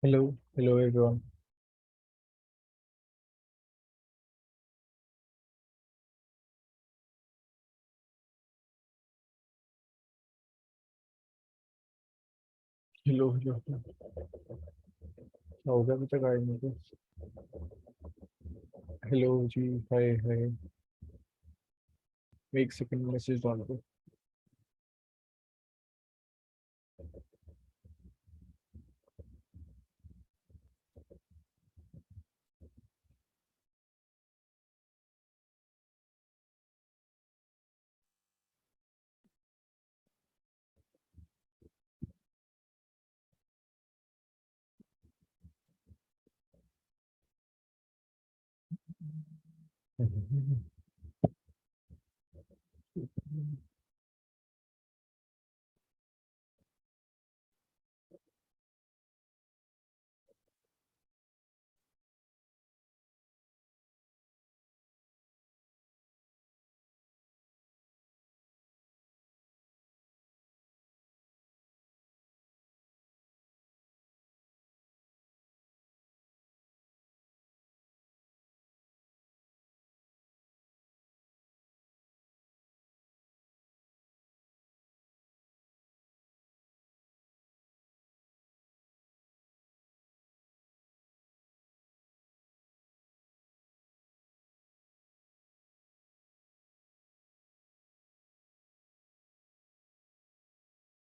Hello, hello everyone. Hello, hello. क्या हो गया अभी तक आए नहीं थे? हेलो जी, हाय हाय। एक सेकंड मैसेज डाल दो।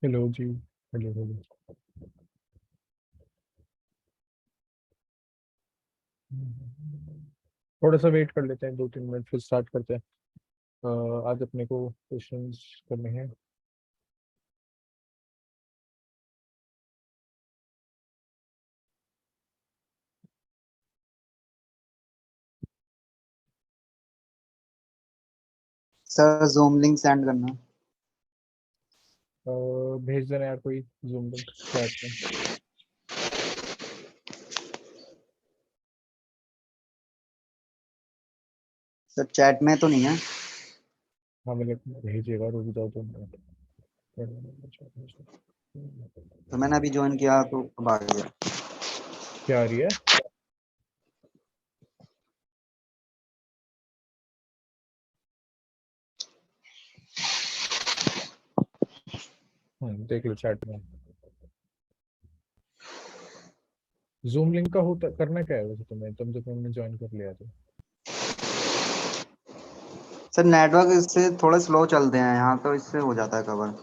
हेलो जी, हेलो हेलो। थोड़ा सा वेट कर लेते हैं, 2-3 मिनट फिर स्टार्ट करते हैं। आज अपने को क्वेश्चंस करने हैं। सर जूम लिंक सेंड करना। भेज देना यार कोई जूम लिंक चैट में। सर चैट में तो नहीं है। हाँ मतलब भेजिएगा, रुक जाओ 2 मिनट। तो मैंने अभी ज्वाइन किया तो अब आ गया। क्या आ रही है? देख लो चैट में। जूम लिंक का होता करना क्या है वैसे तुम्हें, जब तुमने ज्वाइन कर लिया तो? सर नेटवर्क इससे थोड़े स्लो चलते हैं यहाँ, तो इससे हो जाता है कवर।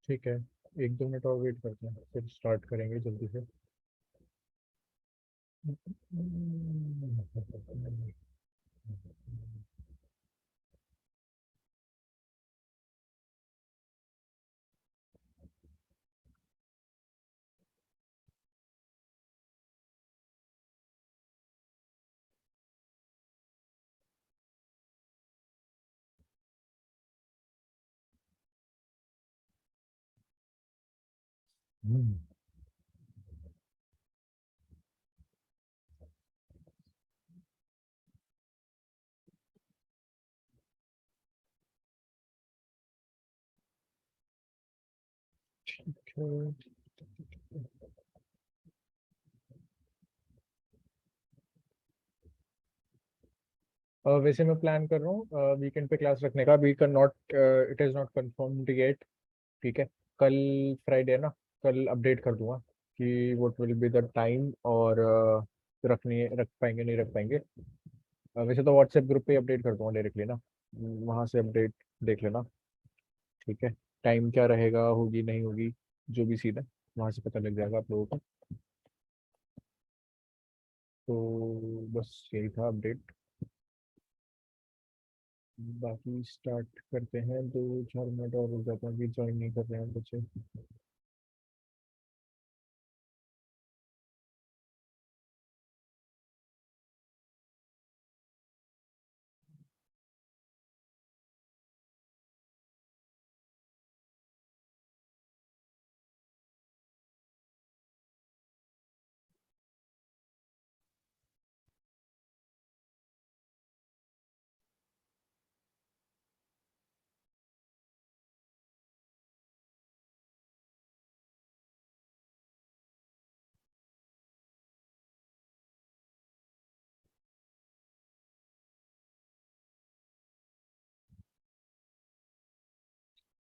ठीक है, 1-2 मिनट और वेट करते हैं फिर स्टार्ट करेंगे जल्दी से। ठीक है। वैसे मैं प्लान कर रहा हूँ वीकेंड पे क्लास रखने का। We can not, it is not confirmed yet. ठीक है, कल फ्राइडे है ना, कल अपडेट कर दूंगा कि what will be the time, और रख पाएंगे नहीं रख पाएंगे। वैसे तो व्हाट्सएप ग्रुप पे अपडेट कर दूंगा डायरेक्टली ना, वहाँ से अपडेट देख लेना। ठीक है, टाइम क्या रहेगा, होगी नहीं होगी, जो भी सीन है वहाँ से पता लग जाएगा आप लोगों को। तो बस यही था अपडेट। बाकी स्टार्ट करते हैं, 2-4 मिनट और हो जाता है, अभी ज्वाइन नहीं कर रहे हैं बच्चे।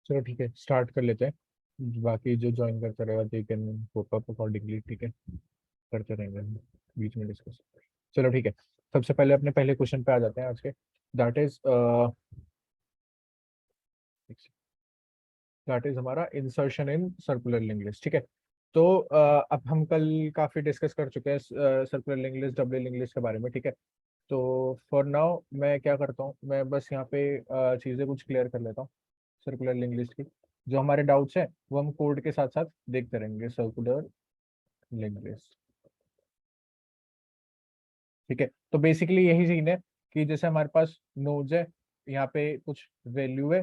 चलो ठीक है, स्टार्ट कर लेते हैं। बाकी जो ज्वाइन करता रहेगा they can pop up accordingly, ठीक है, करते रहेंगे हम बीच में डिस्कस। चलो ठीक है, सबसे पहले अपने पहले क्वेश्चन पे आ जाते हैं आज के। दैट इज हमारा insertion in circular link list, ठीक है। तो अब हम कल काफी डिस्कस कर चुके हैं circular link list, double link list के बारे में, ठीक है। तो फॉर नाउ मैं क्या करता हूँ, मैं बस यहाँ पे चीज़ें कुछ क्लियर कर लेता हूँ सर्कुलर लिंक लिस्ट की। जो हमारे डाउट्स हैं वो हम कोड के साथ साथ देखते रहेंगे। सर्कुलर लिंक लिस्ट, ठीक है। तो बेसिकली यही सीन है कि जैसे हमारे पास नोड्स है, यहाँ पे कुछ वैल्यू है,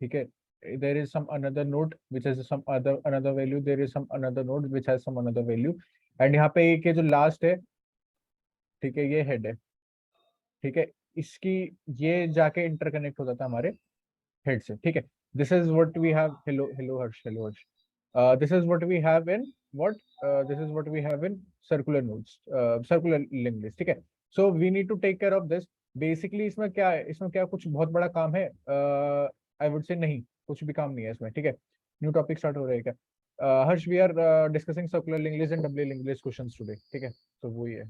ठीक है। there is some another node which has some another value, there is some another node which has some another value, and यहाँ पे एक ये जो लास्ट है, ठीक है, ये हेड है, ठीक है। इसकी ये जाके इंटरकनेक्ट हो जाता है हमारे हेड से, ठीक है। This is what we have, hello hello Harsh, hello Harsh. This is what we have in what this is what we have in circular nodes, circular link list, ठीक है। So we need to take care of this. Basically इसमें क्या है, इसमें क्या कुछ बहुत बड़ा काम है? आई वुड से नहीं, कुछ भी काम नहीं है इसमें, ठीक है। न्यू टॉपिक स्टार्ट हो रहा है क्या? Harsh, we are discussing circular link list and double link list questions today, ठीक है। तो वही है,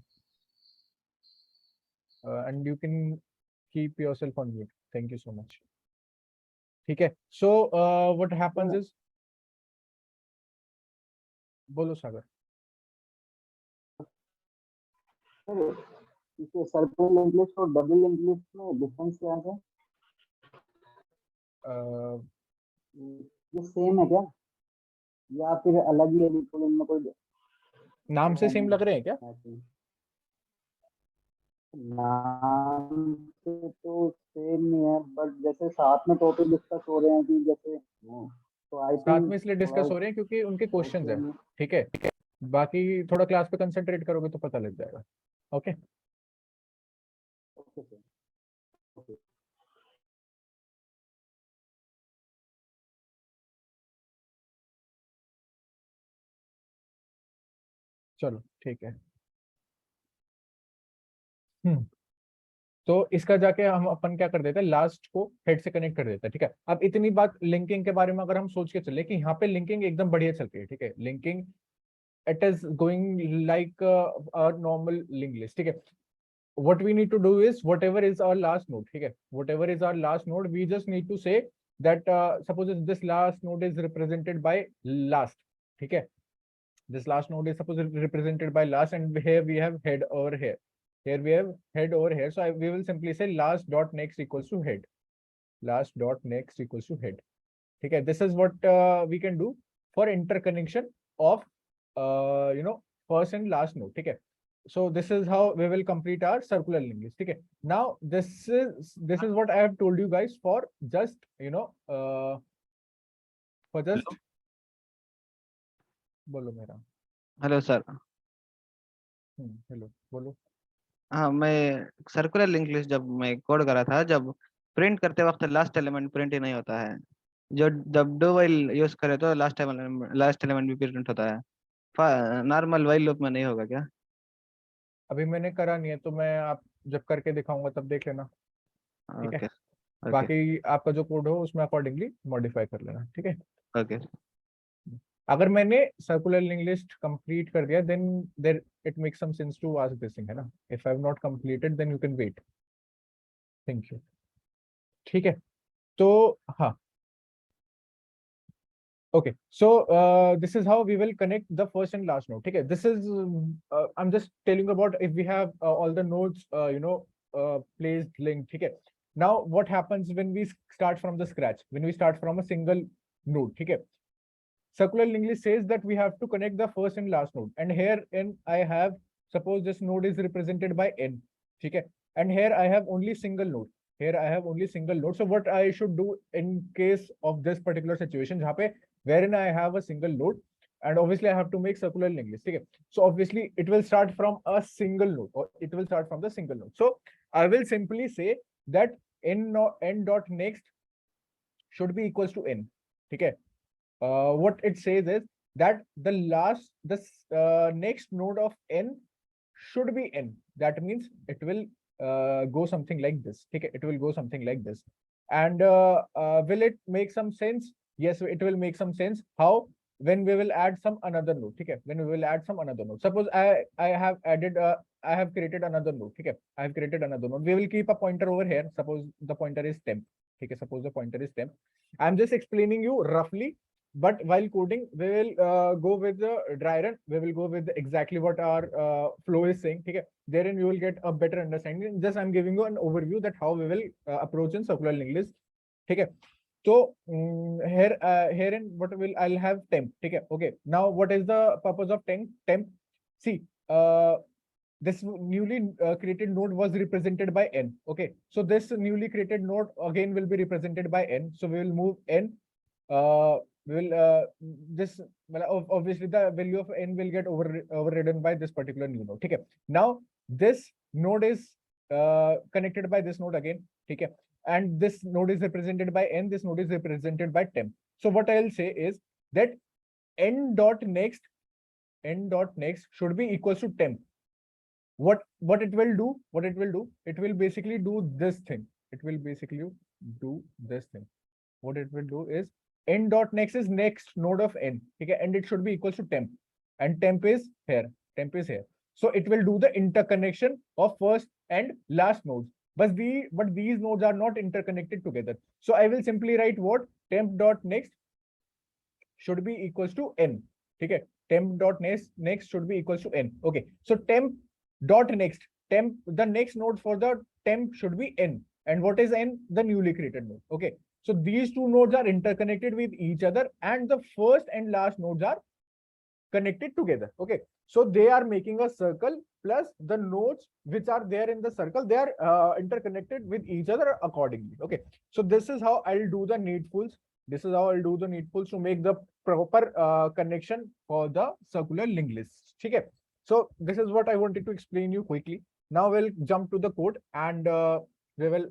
and you can keep yourself on mute, thank you so much, ठीक है। सो व्हाट हैपेंस इज, बोलो सागर। इसे सर्कुलर लिंक लिस्ट और डबल लिंक लिस्ट में डिफरेंस क्या है? ये सेम है क्या, या फिर अलग ही है बिल्कुल, इनमें कोई नाम वो से है सेम नहीं? लग रहे हैं क्या? नाम से तो सेम नहीं है, बट जैसे साथ में टॉपिक डिस्कस हो रहे हैं कि जैसे तो आई साथ थिंक में इसलिए थोड़ा डिस्कस हो रहे हैं क्योंकि उनके क्वेश्चंस है, सेम है। ठीक है। बाकी थोड़ा क्लास पे कंसंट्रेट करोगे तो पता लग जाएगा, ओके। Okay sir, okay. चलो ठीक है। हम्म तो इसका जाके हम अपन क्या कर देते हैं, लास्ट को हेड से कनेक्ट कर देते हैं, ठीक है। अब इतनी बात लिंकिंग के बारे में अगर हम सोच के चले कि यहाँ पे लिंकिंग एकदम बढ़िया चल रही है, ठीक है, linking it is going like a normal link list, ठीक है। what we need to do is whatever is our last node, ठीक है, whatever is our last node, we just need to say that suppose this last node is represented by last, ठीक है। this last node is suppose represented by last, and here we have head over here, here we have head over here, so we will simply say last dot next equals to head, last dot next equals to head, ठीक है। this is what we can do for interconnection of first and last node, ठीक है। so this is how we will complete our circular link list, ठीक है। now this is what I have told you guys for just for just बोलो मेरा। Hello sir. Hello बोलो। हाँ, मैं circular link list जब मैं कोड करा था, जब प्रिंट करते वक्त लास्ट एलिमेंट प्रिंट ही नहीं होता है। जो जब डू वाइल यूज करे तो लास्ट एलिमेंट भी प्रिंट होता है। नॉर्मल वाइल लूप में नहीं होगा क्या? अभी मैंने करा नहीं है, तो मैं आप जब करके दिखाऊंगा तब देख लेना, ठीक है। ओके ओके बाकी आपका जो कोड हो उसमें अकॉर्डिंगली मॉडिफाई कर लेना, ठीक है। ओके। अगर मैंने सर्कुलर लिंक लिस्ट कंप्लीट कर दिया then there it makes some sense to ask this thing, है ना। If I have not completed then you can wait, thank you, ठीक है। तो हाँ, Okay, so this is how we will connect the first and last node. Okay, this is I'm just telling about if we have all the nodes, placed linked. Okay, now what happens when we start from the scratch? When we start from a single node. Okay, circular linked list says that we have to connect the first and last node, and here in I have, suppose this node is represented by n. Okay, and here I have only single node. Here I have only single node. So what I should do in case of this particular situation, wherein I have a single node, and obviously I have to make circular linked list. Okay, so obviously it will start from a single node, or it will start from the single node. So I will simply say that n dot next should be equals to n. Okay, what it says is that the next node of n should be n. That means it will go something like this. Okay, it will go something like this. And will it make some sense? Yes, it will make some sense. How? When we will add some another node. Okay, when we will add some another node. Suppose I have added I have created another node. Okay, I have created another node. We will keep a pointer over here. Suppose the pointer is temp. Okay, suppose the pointer is temp. I'm just explaining you roughly, but while coding we will go with the dry run. We will go with exactly what our flow is saying. Okay, therein you will get a better understanding. Just I'm giving you an overview that how we will approach in circular linked list. Okay, so herein what will I'll have temp. Okay, now what is the purpose of temp? See, this newly created node was represented by n. Okay, so this newly created node again will be represented by n. So we will move n. We will this, well, obviously the value of n will get overridden by this particular new node. Okay, now this node is connected by this node again. Okay, and this node is represented by n. This node is represented by temp. So what I'll say is that n dot next should be equals to temp. What it will do? It will basically do this thing. It will basically do this thing. What it will do is n dot next is next node of n. Okay, and it should be equals to temp, and temp is here. So it will do the interconnection of first and last nodes. But these nodes are not interconnected together. So I will simply write what temp dot next should be equals to n. Okay, temp dot next should be equals to n. Okay, so temp dot next, the next node for the temp should be n. And what is n? The newly created node. Okay, so these two nodes are interconnected with each other, and the first and last nodes are connected together. Okay, so they are making a circle, plus the nodes which are there in the circle, they are interconnected with each other accordingly. Okay, so this is how I'll do the needfuls. To make the proper connection for the circular linked list. Okay, so this is what I wanted to explain you quickly. Now we'll jump to the code, and we will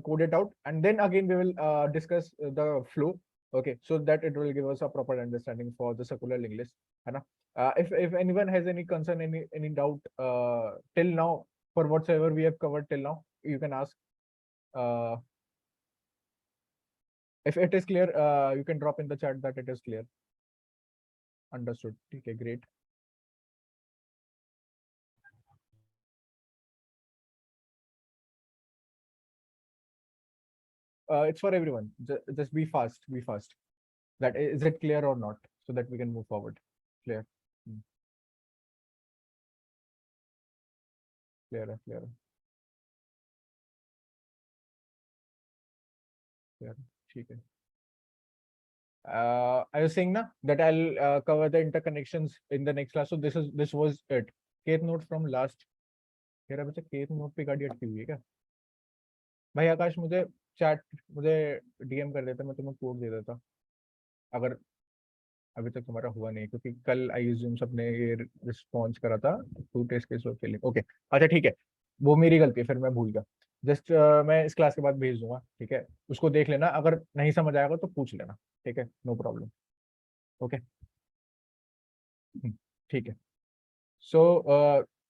code it out, and then again we will discuss the flow. Okay, so that it will give us a proper understanding for the circular linked list. If anyone has any concern, any doubt till now, for whatsoever we have covered till now, you can ask. If it is clear, you can drop in the chat that it is clear. Understood. Okay, great. It's for everyone. Just be fast. That is it clear or not, so that we can move forward. Clear. Clear. Okay. I was saying na that I'll cover the interconnections in the next class. So this was it. Kth node from last. मेरा बच्चा kth node पे गाड़ी अटकी हुई है क्या? भाई आकाश मुझे DM कर देता, मैं तुम्हें कोड दे देता अगर अभी तक तुम्हारा हुआ नहीं, क्योंकि कल आईजूम सबने ये रिस्पॉन्स करा था टू टेस्ट केस के लिए. ओके, अच्छा ठीक है, वो मेरी गलती है, फिर मैं भूल गया. जस्ट मैं इस क्लास के बाद भेज दूंगा. ठीक है, उसको देख लेना, अगर नहीं समझ आएगा तो पूछ लेना. ठीक है, नो प्रॉब्लम. ओके, ठीक है. सो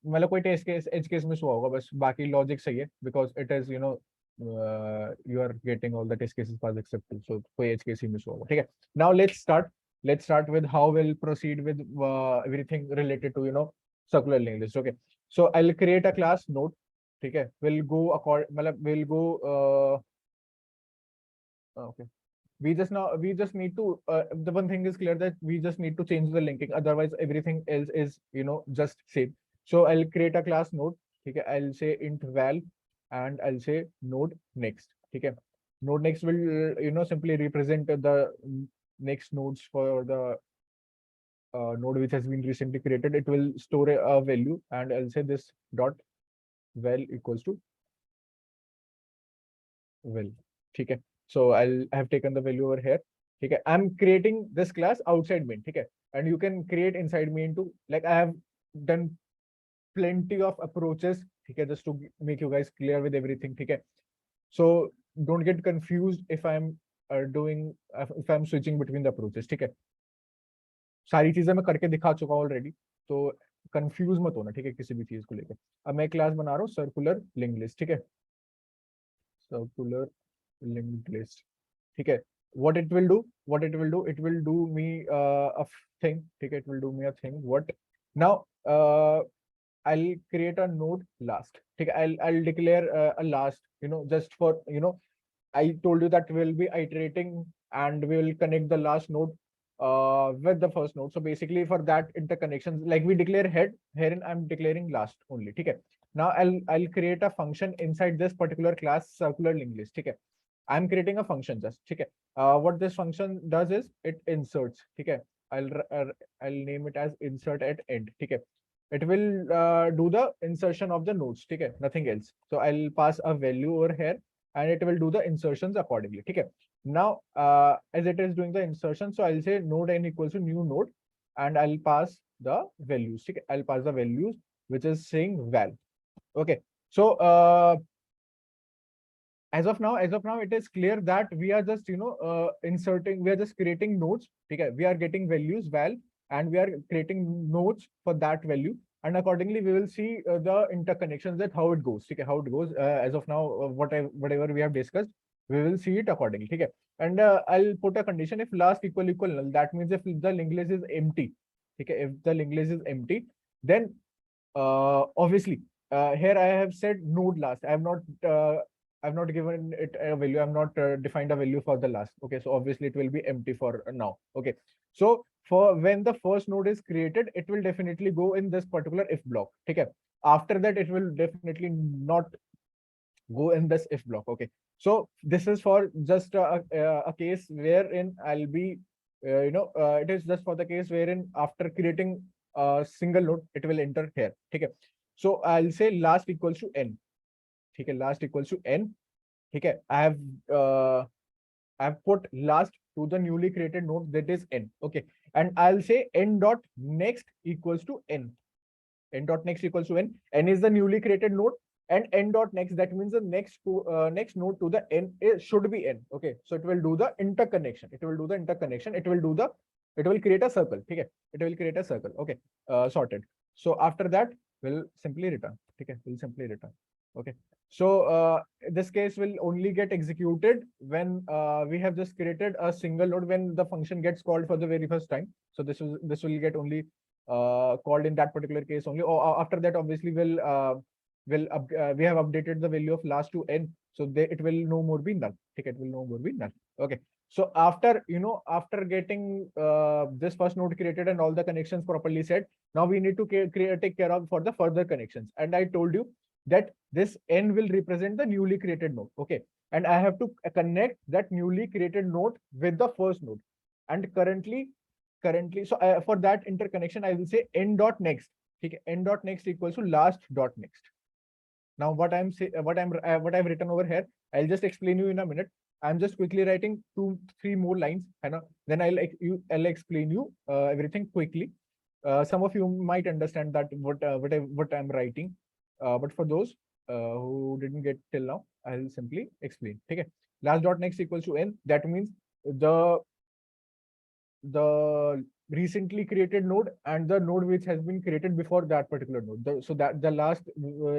मतलब कोई test case edge case miss हुआ होगा, बस बाकी लॉजिक सही है, because it is you are getting all the test cases passed except two, so कोई edge case ही miss होगा. ठीक है, now let's start with how we'll proceed with everything related to circular linked list. Okay, so I'll create a class node. ठीक है, we'll go okay, we just need to the one thing is clear, that we just need to change the linking, otherwise everything else is just same. So I'll create a class node. Okay, I'll say int val, and I'll say node next. Okay, node next will simply represent the next nodes for the node which has been recently created. It will store a value, and I'll say this dot val equals to val. Okay, so I have taken the value over here. Okay, I'm creating this class outside main. Okay, and you can create inside main too. Like I have done plenty of approaches. Okay, just to make you guys clear with everything. Okay, so don't get confused if I'm if I'm switching between the approaches. ठीक है, सारी चीजें मैं करके दिखा चुका हूँ already, तो कंफ्यूज मत होना, ठीक है, किसी भी चीज को लेकर। अब मैं क्लास बना रहा हूँ सर्कुलर लिंक लिस्ट, ठीक है, सर्कुलर लिंक लिस्ट, ठीक है। what it will do, it will do me a thing, ठीक है, it will do me a thing. What now? I'll create a node last, ठीक है, I'll declare a last, just for I told you that we'll be iterating and we will connect the last node with the first node. So basically for that interconnections, like we declare head, herein I'm declaring last only. Okay. Now I'll create a function inside this particular class circular linked list. Okay. I'm creating a function just. Okay. What this function does is it inserts. Okay. I'll name it as insert at end. Okay. It will do the insertion of the nodes. Okay. Nothing else. So I'll pass a value over here, and it will do the insertions accordingly. Okay. Now, as it is doing the insertion, so I'll say node n equals to new node, and I'll pass the values. Okay. I'll pass the values, which is saying val. Okay. So as of now, it is clear that we are just inserting, we are just creating nodes. Okay. We are getting values val, and we are creating nodes for that value. And accordingly, we will see the interconnections, that how it goes. Okay, how it goes. As of now, whatever we have discussed, we will see it accordingly. Okay, and I'll put a condition: if last equal null, that means if the linked list is empty. Okay, if the linked list is empty, then obviously here I have said node last. I've not given it a value. I'm not defined a value for the last. Okay, so obviously it will be empty for now. Okay, so for when the first node is created, it will definitely go in this particular if block. Okay, after that, it will definitely not go in this if block. Okay, so this is for just a case wherein I'll be, it is just for the case wherein after creating a single node, it will enter here. Okay, so I'll say last equals to n. Okay, last equals to n. Okay, I have put last to the newly created node, that is n. Okay, and I'll say n dot next equals to n. N dot next equals to n. N is the newly created node, and n dot next, that means the next node to the n should be n. Okay, so it will do the interconnection. It will do the interconnection. It will create a circle. Okay, it will create a circle. Okay, sorted. So after that, we'll simply return. Okay, we'll simply return. Okay, so this case will only get executed when we have just created a single node, when the function gets called for the very first time. So this will get only called in that particular case only. Or after that, obviously, we have updated the value of last to n, so it will no more be null. Okay, it will no more be null. Okay, so after getting this first node created and all the connections properly set, now we need to take care of for the further connections. And I told you that this n will represent the newly created node. Okay, and I have to connect that newly created node with the first node. And currently, so for that interconnection, I will say n dot next. Okay, n dot next equals to last dot next. Now what I've written over here, I'll just explain you in a minute. I'm just quickly writing 2-3 more lines, and then I'll explain you everything quickly. Some of you might understand that what I'm writing, but for those who didn't get till now, I'll simply explain. Okay, last dot next equals to n. That means the recently created node and the node which has been created before that particular node. So that the last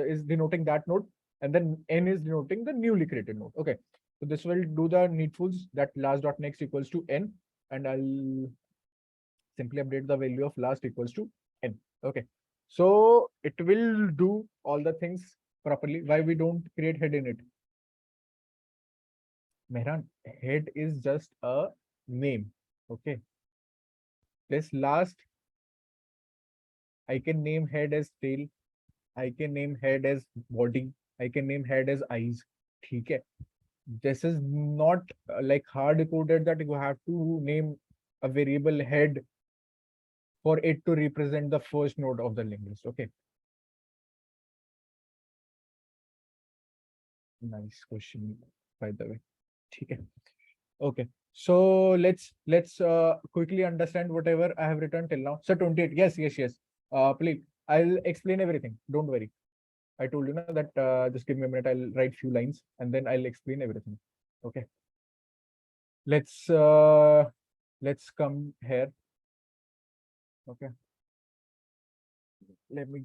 is denoting that node, and then n is denoting the newly created node. Okay, so this will do the needfuls, that last dot next equals to n, and I'll simply update the value of last equals to n. Okay, so it will do all the things properly. Why we don't create head in it? Mehran, head is just a name. Okay. This last, I can name head as tail. I can name head as body. I can name head as eyes. Okay. This is not like hard coded that you have to name a variable head for it to represent the first node of the linked list. Okay. Nice question, by the way. Okay. Okay. So let's quickly understand whatever I have written till now. So 28. Yes, yes, yes. Please, I'll explain everything. Don't worry. I told you na that just give me a minute. I'll write few lines and then I'll explain everything. Okay. Let's come here. Okay. Let me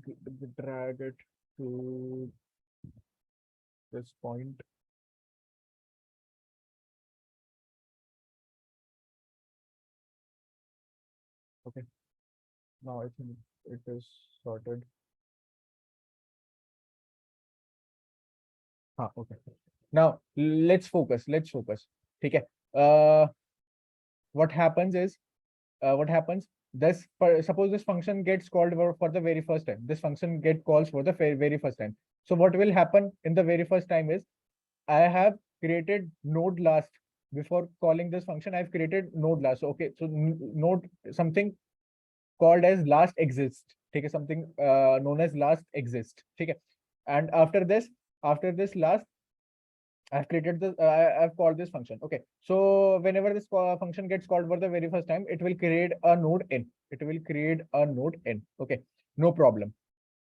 drag it to this point. Okay. Now I think it is sorted. Okay. Now let's focus. Let's focus. Okay. What happens is, what happens? This suppose this function gets called for the very first time. This function get calls for the very first time. So what will happen in the very first time is, I have created node last before calling this function. I've created node last. Okay, so node something called as last exists. Okay, something known as last exist. Okay, and after this last, I've created this. I've called this function. Okay, so whenever this function gets called for the very first time, it will create a node n. It will create a node n. Okay, no problem.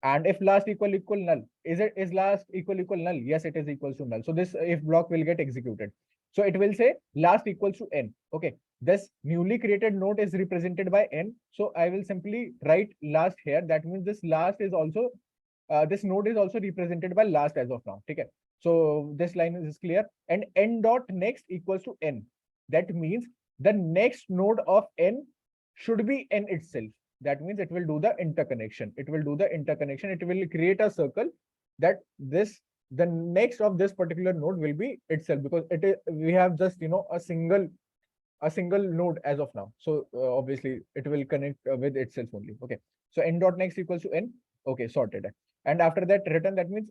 And if last equal null, is last equal null? Yes, it is equals to null. So this if block will get executed. So it will say last equals to n. Okay, this newly created node is represented by n. So I will simply write last here. That means this last is also this node is also represented by last as of now. Okay. So this line is clear. And n dot next equals to n. That means the next node of n should be n itself. That means it will do the interconnection. It will do the interconnection. It will create a circle that the next of this particular node will be itself, because it is we have just a single node as of now. So obviously it will connect with itself only. Okay. So n dot next equals to n. Okay, sorted. And after that return, that means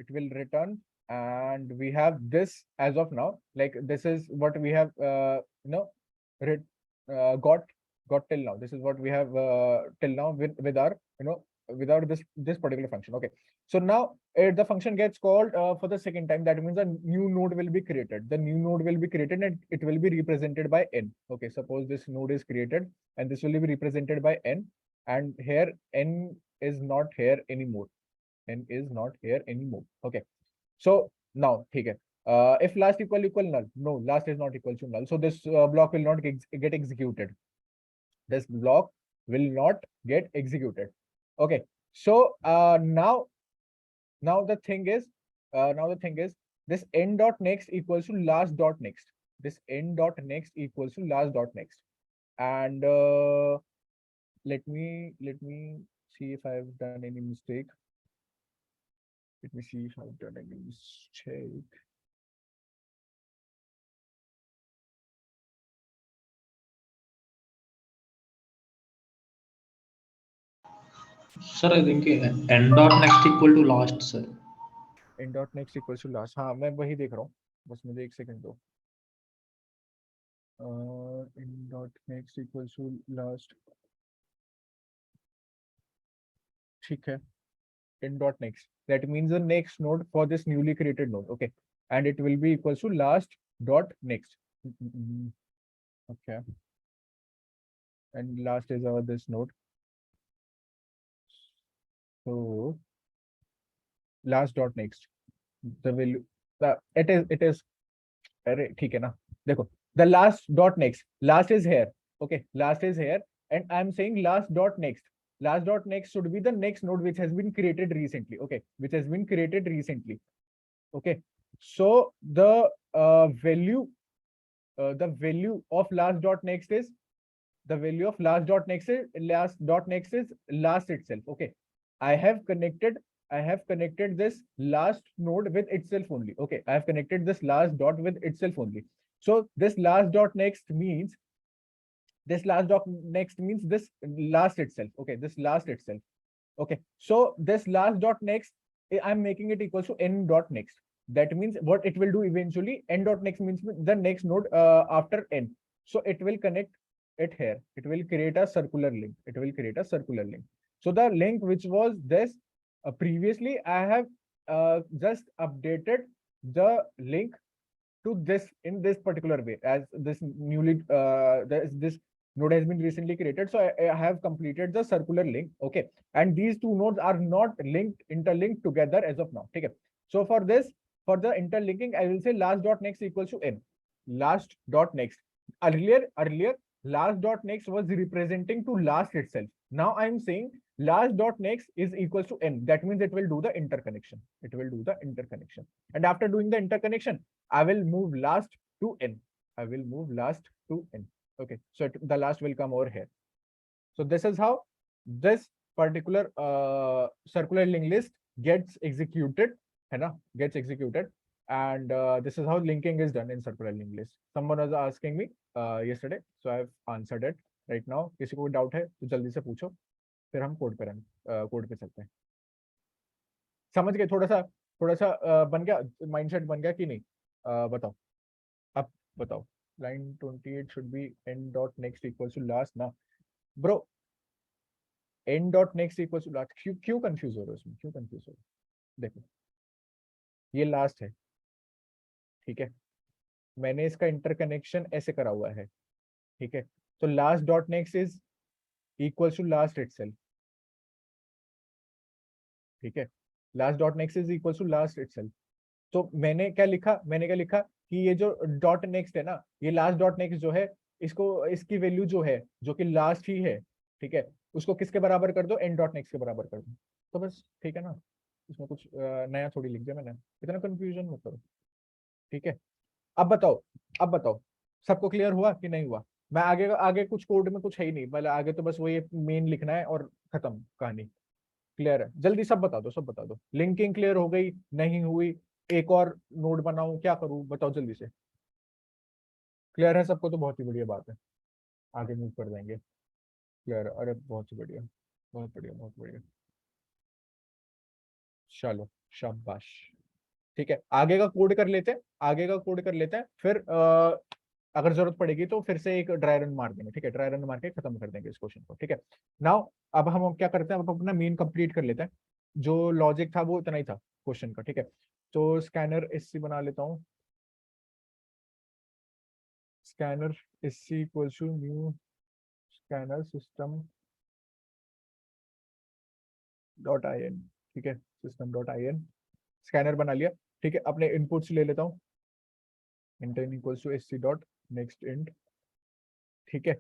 it will return, and we have this as of now. Like this is what we have got till now. This is what we have till now with our without this particular function. Okay, so now the function gets called for the second time. That means a new node will be created. The new node will be created and it will be represented by n. Okay, suppose this node is created and this will be represented by n, and here n is not here anymore. N is not here anymore. Okay, so now okay. If last equal null, no, last is not equal to null. So this block will not get executed. This block will not get executed. Okay, so now the thing is, this n dot next equals to last dot next. This n dot next equals to last dot next. And let me see if I've done any mistake. Let me see if I've done any mistake. Sir I think n dot next equal to last sir. n dot next equals to last. हाँ, मैं वही देख रहा हूँ. बस मुझे एक second दो. n dot next equals to last. ठीक है. N dot next. That means the next node for this newly created node. Okay, and it will be equals to last dot next. Okay, and last is our this node. So last dot next, the value it is अरे ठीक है ना. देखो, the last dot next, last is here. Okay, last is here, and I'm saying last dot next. Last dot next should be the next node which has been created recently. Okay, which has been created recently. Okay, so the value of last dot next is last dot next is last itself. Okay, I have connected I have connected this last node with itself only. Okay, I have connected this last dot with itself only. So this last dot next means this last dot next means this last itself. Okay, this last itself. Okay, so this last dot next, I'm making it equals to n dot next. That means what it will do eventually, n dot next means the next node after n. So it will connect it here. It will create a circular link. It will create a circular link. So the link which was this previously, I have just updated the link to this in this particular way, as this newly this node has been recently created. So I have completed the circular link. Okay, and these two nodes are not interlinked together as of now. Okay, so for this, for the interlinking, I will say last dot next equals to n. Last dot next. Earlier last dot next was representing to last itself. Now I am saying last dot next is equals to n. That means it will do the interconnection. It will do the interconnection. And after doing the interconnection, I will move last to n. I will move last to n. Okay, so the last will come over here. So this is how this particular circular linked list gets executed, gets executed, and this is how linking is done in circular linked list. Someone was asking me yesterday, so I have answered it. Right now, किसी को doubt है तो जल्दी से पूछो, फिर हम code पे चलते हैं. समझ गए? थोड़ा सा बन गया, माइंडसेट बन गया कि नहीं? बताओ, अब बताओ. Line 28 should be n dot next equals to last ना, bro. n dot next equals to last. क्यों कंफ्यूज हो रहे हो इसमें? क्यों कंफ्यूज हो रहे हो? देखो, ये लास्ट है, ठीक है. मैंने इसका इंटरकनेक्शन ऐसे करा हुआ है, ठीक है. तो last dot next is equals to last itself, ठीक है. Last dot next is equals to last itself. तो मैंने क्या लिखा कि ये जो डॉट नेक्स्ट है ना, ये लास्ट डॉट नेक्स्ट जो है, इसको इसकी वैल्यू जो है, जो कि लास्ट ही है, ठीक है, उसको किसके बराबर कर दो? एन डॉट नेक्स्ट के बराबर कर दो. तो बस ठीक है ना, इसमें कुछ नया थोड़ी लिख दिया मैंने, इतना कंफ्यूजन मत करो, ठीक है. अब बताओ सबको क्लियर हुआ कि नहीं हुआ? मैं आगे कुछ कोड में कुछ है ही नहीं, मतलब आगे तो बस वही मेन लिखना है और खत्म कहानी. क्लियर है? जल्दी सब बता दो. लिंकिंग क्लियर हो गई? नहीं हुई? एक और नोड बनाऊं? क्या करूं? बताओ जल्दी से. क्लियर है सबको? तो बहुत ही बढ़िया बात है, आगे मूव कर देंगे. क्लियर? अरे बहुत ही बढ़िया, बहुत बढ़िया. चलो शाबाश. ठीक है, आगे का कोड कर लेते हैं. फिर अगर जरूरत पड़ेगी तो फिर से एक ड्राई रन मार देंगे, ठीक है. ड्राई रन मार के खत्म कर देंगे इस क्वेश्चन को, ठीक है. नाउ अब हम क्या करते हैं, अब अपना मेन कंप्लीट कर लेते हैं. जो लॉजिक था वो इतना ही था क्वेश्चन का, ठीक है. तो स्कैनर एससी बना लेता हूँ. Scanner SC equals to new scanner system dot I N, ठीक है. System dot I N scanner बना लिया, ठीक है. अपने इनपुट्स ले लेता हूँ. int equals to SC dot next int, ठीक है.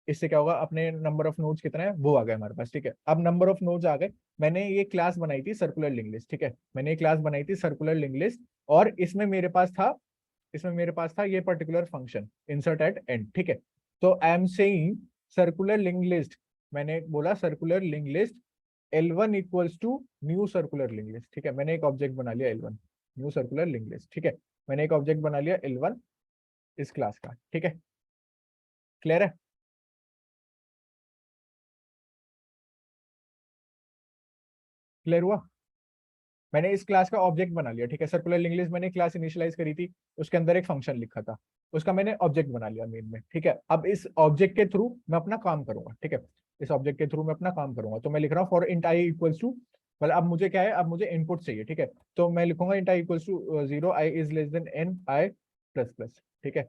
इससे क्या होगा, अपने नंबर ऑफ नोड्स कितना है वो आ गया हमारे पास, ठीक है. अब नंबर ऑफ नोड्स आ गए. मैंने ये क्लास बनाई थी सर्कुलर लिंक लिस्ट, ठीक है. मैंने क्लास बनाई थी सर्कुलर लिंक लिस्ट, और इसमें मेरे पास था ये particular function insert at end, ठीक है. तो I am saying circular link list, मैंने बोला circular link list L1 equals to new circular link list, ठीक है. मैंने एक ऑब्जेक्ट बना लिया L1 new circular link list, ठीक है. मैंने एक ऑब्जेक्ट बना लिया L1 इस क्लास का, ठीक है. क्लियर है? क्लियर हुआ? मैंने इस क्लास का ऑब्जेक्ट बना लिया, ठीक है. सर्कुलर लिंक लिस्ट मैंने क्लास इनिशियलाइज करी थी, उसके अंदर एक फंक्शन लिखा था, उसका मैंने ऑब्जेक्ट बना लिया मेन में, ठीक है. अब इस ऑब्जेक्ट के थ्रू मैं अपना काम करूंगा, ठीक है. इस ऑब्जेक्ट के थ्रू मैं अपना काम करूंगा. तो मैं लिख रहा हूँ for int I equals to, मतलब अब मुझे क्या है, अब मुझे इनपुट चाहिए, ठीक है. तो मैं लिखूंगा int I equals to 0, I is less than n i plus plus, ठीक है.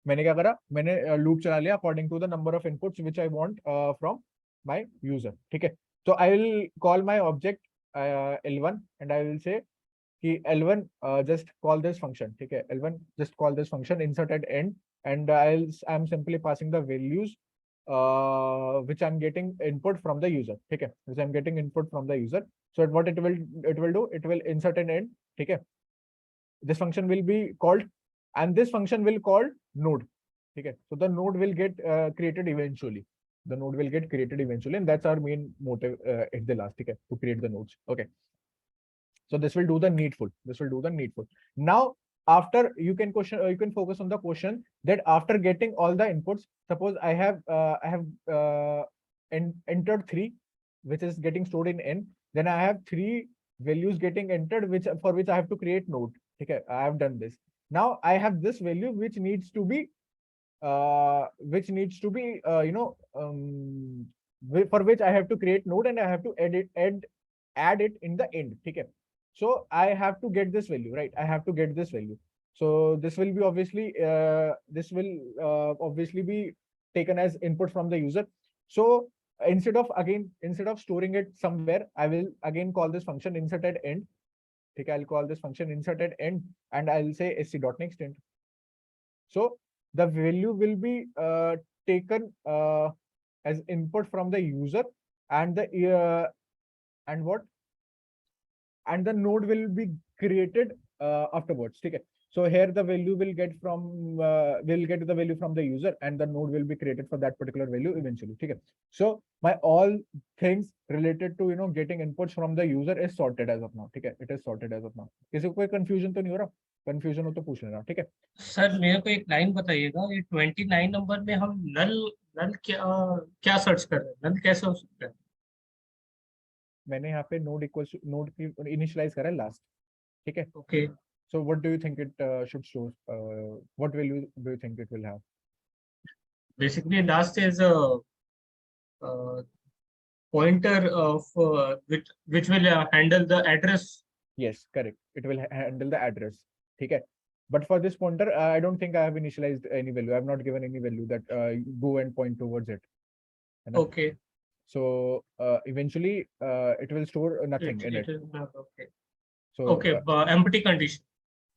मैंने क्या करा, मैंने लूप चला लिया according to the number of inputs which I want from my user, ठीक है. तो I will call my object L1 and I will say कि L1 just call this function, ठीक है. L1 just call this function insert at end, and I'm simply passing the values which I'm getting input from the user, ठीक है. which I'm getting input from the user. So what it will do, it will insert an end, ठीक है. This function will be called, and this function will call node, ठीक है. So the node will get created eventually. The node will get created eventually, and that's our main motive at the last, okay, to create the nodes. Okay. So this will do the needful. This will do the needful. Now, after you can focus on the question that after getting all the inputs, suppose I have entered 3, which is getting stored in n. Then I have 3 values getting entered, for which I have to create node. Okay, I have done this. Now I have this value which needs to be for which I have to create node, and I have to add it in the end. Okay. So I have to get this value, right? I have to get this value. So this will be obviously be taken as input from the user. So instead of storing it somewhere, I will again call this function insert at end. Okay, I'll call this function insert at end, and I'll say sc.next end. So the value will be taken as input from the user, and the and the node will be created afterwards. Okay. So here the value will get the value from the user, and the node will be created for that particular value eventually. Okay. So my all things related to getting inputs from the user is sorted as of now. Okay, it is sorted as of now. किसी को कोई confusion तो नहीं हो रहा? Confusion हो तो पूछ लेना. ठीक है. सर मेरे को एक लाइन बताइएगा, ये 29 नंबर में हम नल क्या सर्च कर रहे हैं? नल कैसे हो सकता है? मैंने यहाँ पे नोड की इनिशियलाइज करा है लास्ट. ठीक है. Okay. So what do you think it should show? What value do you think it will have? Basically, last is a pointer of which will handle the address. Yes, correct. It will handle the address. Okay. But for this pointer, I don't think I have initialized any value. I have not given any value that go and point towards it. Okay. So eventually, it will store nothing in it. Is not okay. So okay, empty condition.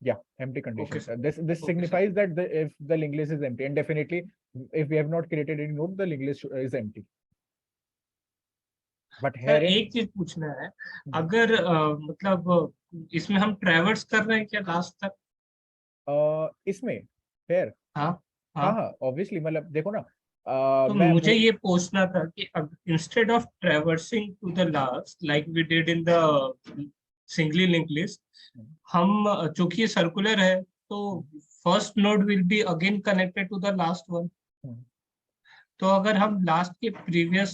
Yeah, empty condition. Okay, This okay, signifies that if the linked list is empty, and definitely if we have not created any node, the linked list is empty. But sir here एक चीज पूछना है, अगर मतलब इसमें हम traverse कर रहे हैं क्या लास्ट तक? इसमें फिर हाँ हाँ ऑब्वियसली, मतलब देखो ना, तो मुझे ये पूछना था कि instead of traversing to the last like we did in the singly link list, हम चूंकि ये सर्कुलर है तो first node will be again connected to the last one. तो अगर हम लास्ट के प्रीवियस,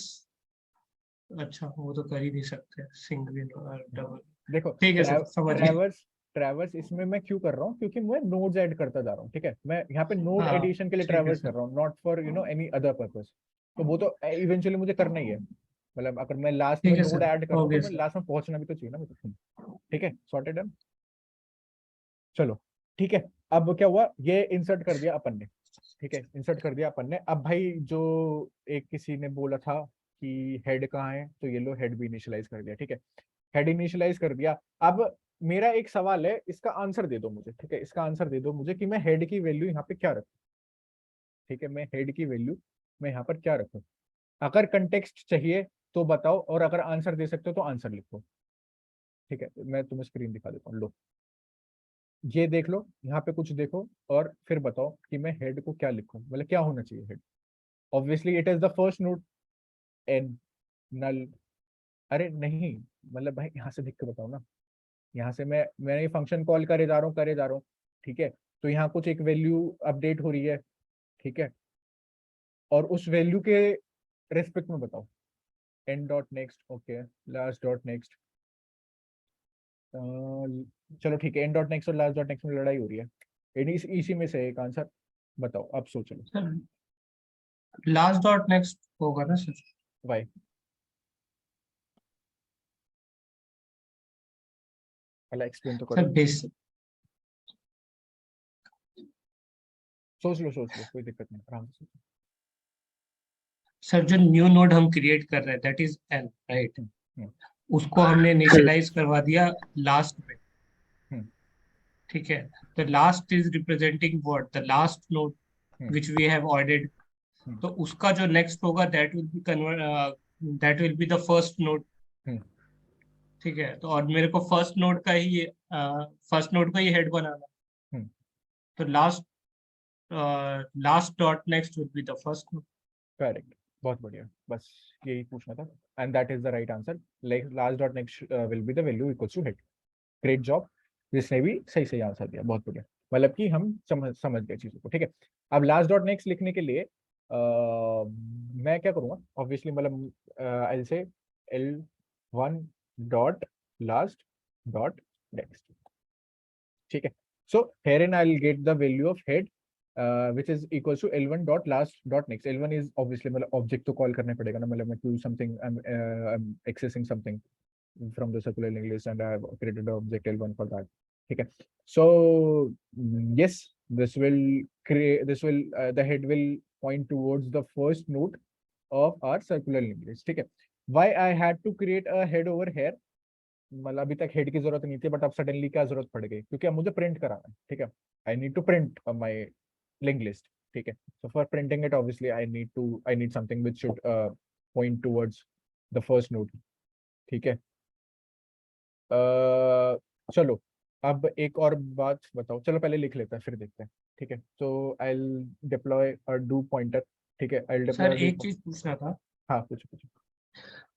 अच्छा वो तो कर ही नहीं सकते सिंगल डबल. देखो ठीक है सर, समझ गया. ट्रैवर्स इसमें मैं क्यों कर रहा हूँ? क्योंकि मैं नोड्स ऐड करता जा रहा हूँ. ठीक है, मैं यहाँ पे नोड हाँ, एडिशन के लिए ठीक है ट्रैवर्स सर. कर रहा हूँ, not for any other purpose. तो वो तो इवेंचुअली मुझे करना ही है. मतलब अगर मैं लास्ट में ठीक है नोड सर, ऐड करूँ हो गया तो मैं सर. लास्ट में पहुंचना भी तो चाहिए ना मुझे. ठीक है, सॉर्टेड है. चलो ठीक है. अब क्या हुआ, ये इंसर्ट कर दिया अपन ने. ठीक है, इंसर्ट कर दिया अपन ने. अब भाई जो एक किसी ने बोला था कि हेड कहाँ है, तो ये लो हेड भी इनिशियलाइज कर दिया. ठीक है, हेड इनिशियलाइज कर दिया. अब मेरा एक सवाल है, इसका आंसर दे दो मुझे. ठीक है, इसका आंसर दे दो मुझे कि मैं हेड की वैल्यू यहाँ पे क्या रखूं. ठीक है, मैं हेड की वैल्यू मैं यहाँ पर क्या रखूं. अगर कंटेक्स्ट चाहिए तो बताओ, और अगर आंसर दे सकते हो तो आंसर लिखो. ठीक है, मैं तुम्हें स्क्रीन दिखा देता हूँ. लो ये देख लो, यहाँ पे कुछ देखो और फिर बताओ कि मैं हेड को क्या लिखूं, मतलब क्या होना चाहिए head. Obviously it is the first node an null. अरे नहीं, मतलब भाई यहाँ से देख के बताओ ना. यहाँ से मैं ये फंक्शन कॉल करे जा रहा हूँ. ठीक है, तो यहाँ कुछ एक वैल्यू अपडेट हो रही है. ठीक है, और उस वैल्यू के रेस्पेक्ट में बताओ. N dot next, okay, last dot next. चलो ठीक है, एन डॉट नेक्स्ट और लास्ट डॉट नेक्स्ट में लड़ाई हो रही है. इसी में से एक आंसर बताओ. अब सोच लो. लास्ट डॉट नेक्स्ट होगा ना सर? वाई? पहले एक्सप्लेन तो सर करो. बेसिक सोच लो, कोई दिक्कत नहीं, आराम से सोचो. सर जो न्यू नोड हम क्रिएट कर रहे हैं दैट इज एन, राइट? उसको हमने इनिशियलाइज करवा दिया लास्ट में. ठीक है, the last is representing what? The last node which we have ordered. तो उसका जो नेक्स्ट होगा that will be the first node. ठीक है, तो और मेरे को फर्स्ट नोड को ही हेड बनाना. तो last dot next will be the first node. Correct. बहुत बढ़िया, बस यही पूछना था and that is the right answer. Like last dot next will be the value equals to head. Great job, जिसने भी सही सही आंसर दिया, बहुत बढ़िया। मतलब कि हम समझ गए चीजों को, ठीक है। अब लास्ट डॉट नेक्स्ट लिखने के लिए मैं क्या करूंगा, ऑब्वियसली मतलब आई से L1 dot last dot next, ठीक है। So here in I will get the value of head which is equals to L1 dot last dot next. L1 is obviously मतलब ऑब्जेक्ट तो कॉल करने पड़ेगा ना, मतलब मैं do something, I'm accessing something from the circular linked list and I have created the object L1 for that. ठीक है. So yes, this will create, the head will point towards the first node of our circular linked list. ठीक है. Why I had to create a head over here? मतलब अभी तक head की जरूरत नहीं थी, बट अब सडनली क्या जरूरत पड़ गई, क्योंकि अब मुझे प्रिंट कराना है, ठीक है। I need to print my link list, ठीक है। So for printing it obviously I need something which should point towards the first node, ठीक है। चलो अब एक और बात बताओ, चलो पहले लिख लेते हैं फिर देखते हैं, ठीक है। So I deploy a do pointer, ठीक है। आई सर डिप्लॉय एक चीज पूछना था हाँ पूछो पूछो।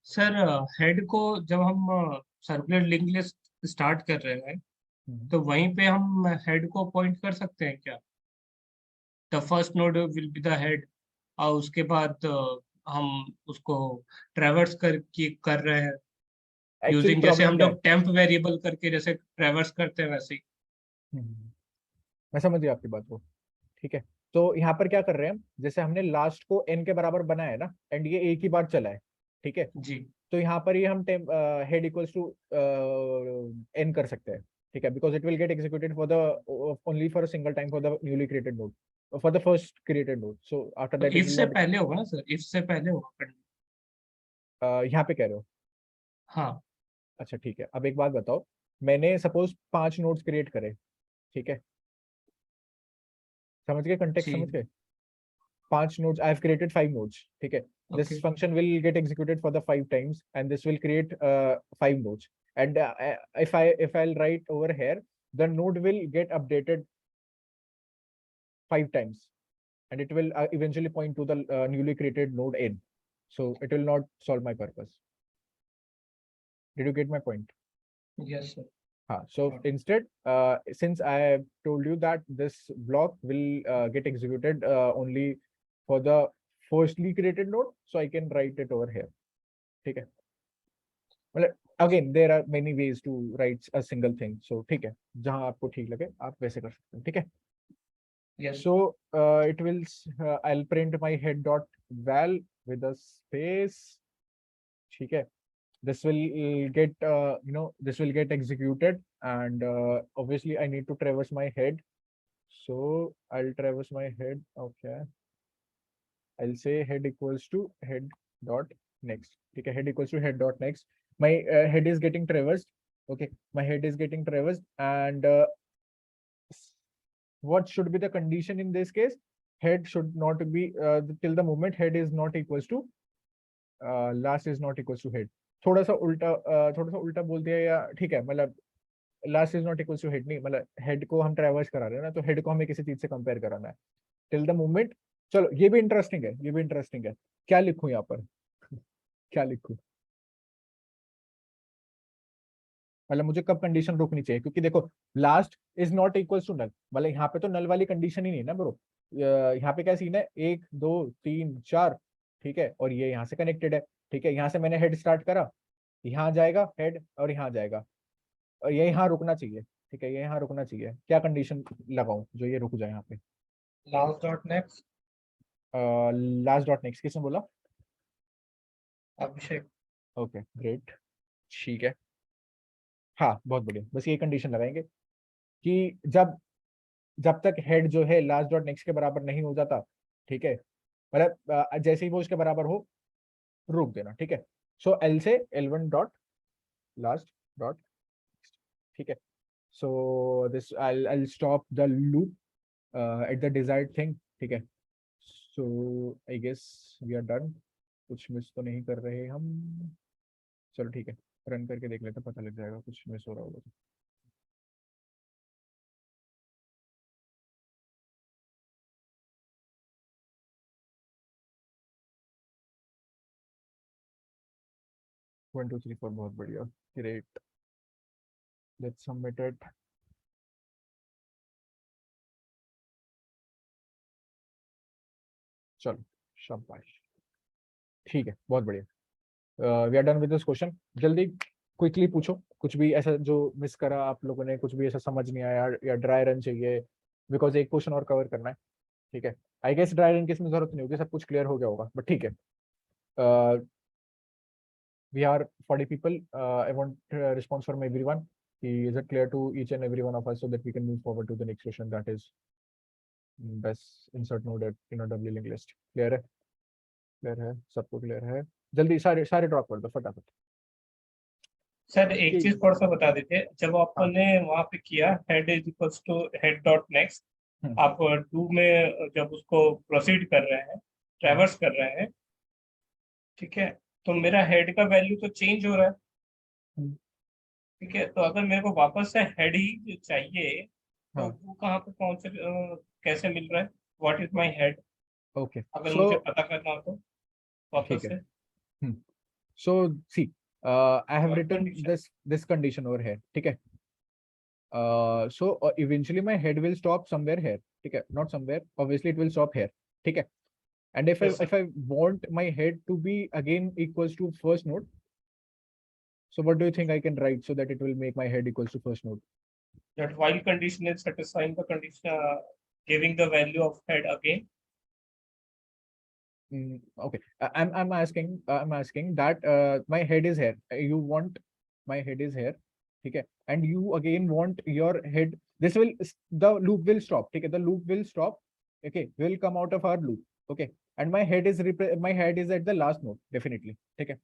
सर, हेड को जब हम सर्कुलर लिंक लिस्ट स्टार्ट कर रहे हैं तो वहीं पे हम हेड को पॉइंट कर सकते हैं क्या? The first node will be the head, और उसके बाद हम उसको ट्रैवर्स कर रहे हैं एक्चुअली यूजिंग, जैसे प्रॉब्लम हम क्या है, लोग टेम्प वेरिएबल करके जैसे ट्रैवर्स करते हैं वैसे ही। मैं समझ गया आपकी बात को, ठीक है। तो यहाँ पर क्या कर रहे हैं हम, जैसे हमने लास्ट को n के बराबर बनाया है ना, एंड ये एक ही बार चला है, ठीक है। जी तो यहाँ पर ये हम हेड इक्वल्स टू n कर सकते हैं, ठीक है, because it will get executed for the only for a single time for the newly created node, for the first created node. So after to that it if will say not, पहले होगा ना sir, if से पहले होगा। यहाँ पे कह रहे हो। हाँ अच्छा ठीक है, अब एक बात बताओ, मैंने सपोज 5 नोड्स क्रिएट करे, ठीक है। समझ गए, कंटेक्ट समझ जी गए। 5 nodes, I have created 5 nodes, ठीक है। This okay function will get executed for the 5 times and this will create 5 nodes, and if I'll write over here, the node will get updated 5 times and it will eventually point to the newly created node n, so it will not solve my purpose. Did you get my point? Yes sir So instead, since I have told you that this block will get executed only for the firstly created node, so I can write it over here. ठीक है, मतलब again there are many ways to write a single thing, so ठीक है, जहां आपको ठीक लगे आप वैसे कर सकते हैं, ठीक है। Yes So it will I'll print my head dot val with a space, ठीक है। This will get this will get executed and obviously I need to traverse my head, so I'll traverse my head. Okay, I'll say head equals to head dot next, okay, head equals to head dot next. My head is getting traversed, okay, my head is getting traversed, and what should be the condition in this case? Head should not be till the moment head is not equals to last is not equals to head। थोड़ा सा उल्टा बोल दिया, या ठीक है, मतलब last is not equal to head नहीं, मतलब हेड को हम ट्रैवर्स करा रहे हैं ना, तो हेड को हमें किसी चीज से कंपेयर कराना है टिल द मोमेंट। चलो ये भी इंटरेस्टिंग है, ये भी इंटरेस्टिंग है। क्या लिखूं यहाँ पर, क्या लिखूं, मतलब मुझे कब कंडीशन रोकनी चाहिए, क्योंकि देखो last is not equal to null, मतलब यहाँ पे तो नल वाली कंडीशन ही नहीं है ना ब्रो। यहाँ पे क्या सीन है, 1 2 3 4, ठीक है, और ये यहाँ से कनेक्टेड है, ठीक है। यहाँ से मैंने हेड स्टार्ट करा, यहाँ जाएगा हेड और यहाँ जाएगा, और ये यहाँ रुकना चाहिए, ठीक है, ये यहाँ रुकना चाहिए। क्या कंडीशन लगाऊं जो ये रुक जाए यहाँ पे? Last dot next last dot next किसने बोला? अभिषेक। ओके ग्रेट, ठीक है। हाँ बहुत बढ़िया, बस ये कंडीशन लगाएंगे कि जब तक हेड जो है लास्ट डॉट नेक्स्ट के बराबर नहीं हो जाता, ठीक है, मतलब जैसे ही वो उसके बराबर हो रोक देना, ठीक है। सो एल से L1 डॉट लास्ट डॉट, ठीक है। So this I'll stop the loop at the desired thing, ठीक है। So I guess we are done, कुछ मिस तो नहीं कर रहे हम। चलो ठीक है, रन करके देख लेते हैं, पता लग जाएगा कुछ मिस हो रहा होगा तो। 1 2 3 4 बहुत बढ़िया, great. Let's submit it. चलो शाबाश, ठीक है, बहुत बढ़िया. We are done with this question. जल्दी क्विकली पूछो कुछ भी ऐसा जो मिस करा आप लोगों ने, कुछ भी ऐसा समझ नहीं आया या ड्राई रन चाहिए, बिकॉज एक क्वेश्चन और कवर करना है. ठीक है, आई गेस ड्राई रन की इसमें जरूरत नहीं होगी, सब कुछ क्लियर हो गया होगा, बट ठीक है. We are 40 people. I want response from everyone. Is it clear to each and every one of us so that we can move forward to the next question, that is best insert node in a W link list. Clear है? Clear है? सबको clear है? जल्दी सारे drop कर दो फटाफट. Sir एक ठीक. चीज थोड़ा सा बता देते, जब आपने वहां पे किया head is equals to head dot next, आप डू में जब उसको प्रोसीड कर रहे हैं, ट्रैवर्स कर रहे हैं, ठीक है, तो मेरा हेड का वैल्यू तो चेंज हो रहा है. ठीक है, तो अगर मेरे को वापस से हेड ही चाहिए तो हाँ. वो कहाँ पे पहुंच कैसे मिल रहा है, what is my head, Okay. अगर So मुझे पता करना हो तो वापस ठीक है. से. So see, I have What written condition? this condition over here. ठीक है. So eventually my head will stop somewhere here. ठीक है, not somewhere. Obviously it will stop here. ठीक है. And if Yes, sir. if I want my head to be again equals to first node, so what do you think I can write so that it will make my head equals to first node? That while condition is satisfying the condition, giving the value of head again. Okay, I'm asking that my head is here. You want my head is here, okay, and you again want your head. This will the loop will stop. Okay, the loop will stop. Okay, will come out of our loop. Okay, and my head is at the last node definitely. Okay,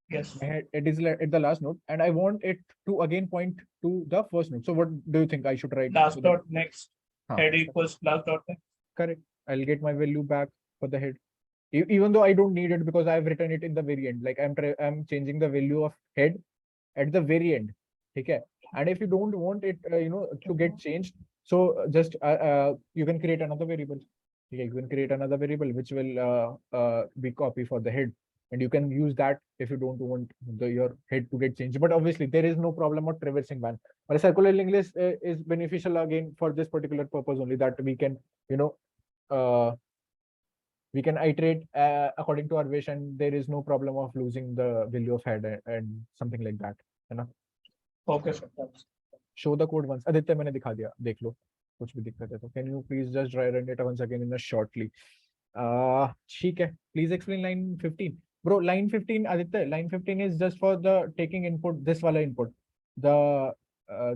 Yes. my head it is at the last node, and I want it to again point to the first node. So what do you think I should write? Last so that- dot next. Huh. Head equals last dot next. Correct. I'll get my value back for the head. Even though I don't need it because I've written it in the very end. Like I'm changing the value of head at the very end. Okay. And if you don't want it, to get changed, so just you can create another variable. Okay, you can create another variable which will be copy for the head, and you can use that if you don't want your head to get changed. But obviously there is no problem of traversing ban. But a circular linked list is beneficial again for this particular purpose only, that we can we can iterate according to our wish, and there is no problem of losing the value of head and something like that. Okay, sir. Show the code once. Aditya, मैंने दिखा दिया, देख लो. कुछ भी दिक्कत है तो can you please just try run it once again in a shortly. ठीक है. Please explain line 15. Bro, line 15, Aditya, line 15 is just for the taking input, this wala input. The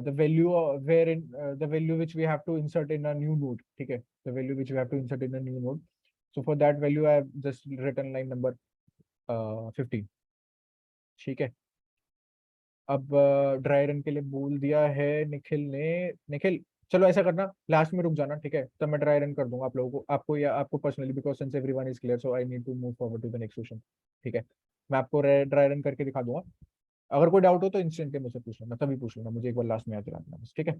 value wherein the value which we have to insert in a new node. Okay, the value which we have to insert in a new node. So for that value, I have just written line number 15. ठीक है. अब dry run के लिए बोल दिया है निखिल ने. निखिल चलो ऐसा करना, लास्ट में रुक जाना, ठीक है, तब मैं ड्राई रन कर दूंगा आप लोगों को, आपको या आपको personally, because since everyone is clear, so I need to move forward to the next question. ठीक है, मैं आपको ड्राई रन करके दिखा दूंगा. अगर कोई डाउट हो तो इंस्टेंटली मुझसे पूछ लेना, तभी पूछ लेना, मुझे एक बार लास्ट में याद दिला देना बस. ठीक है,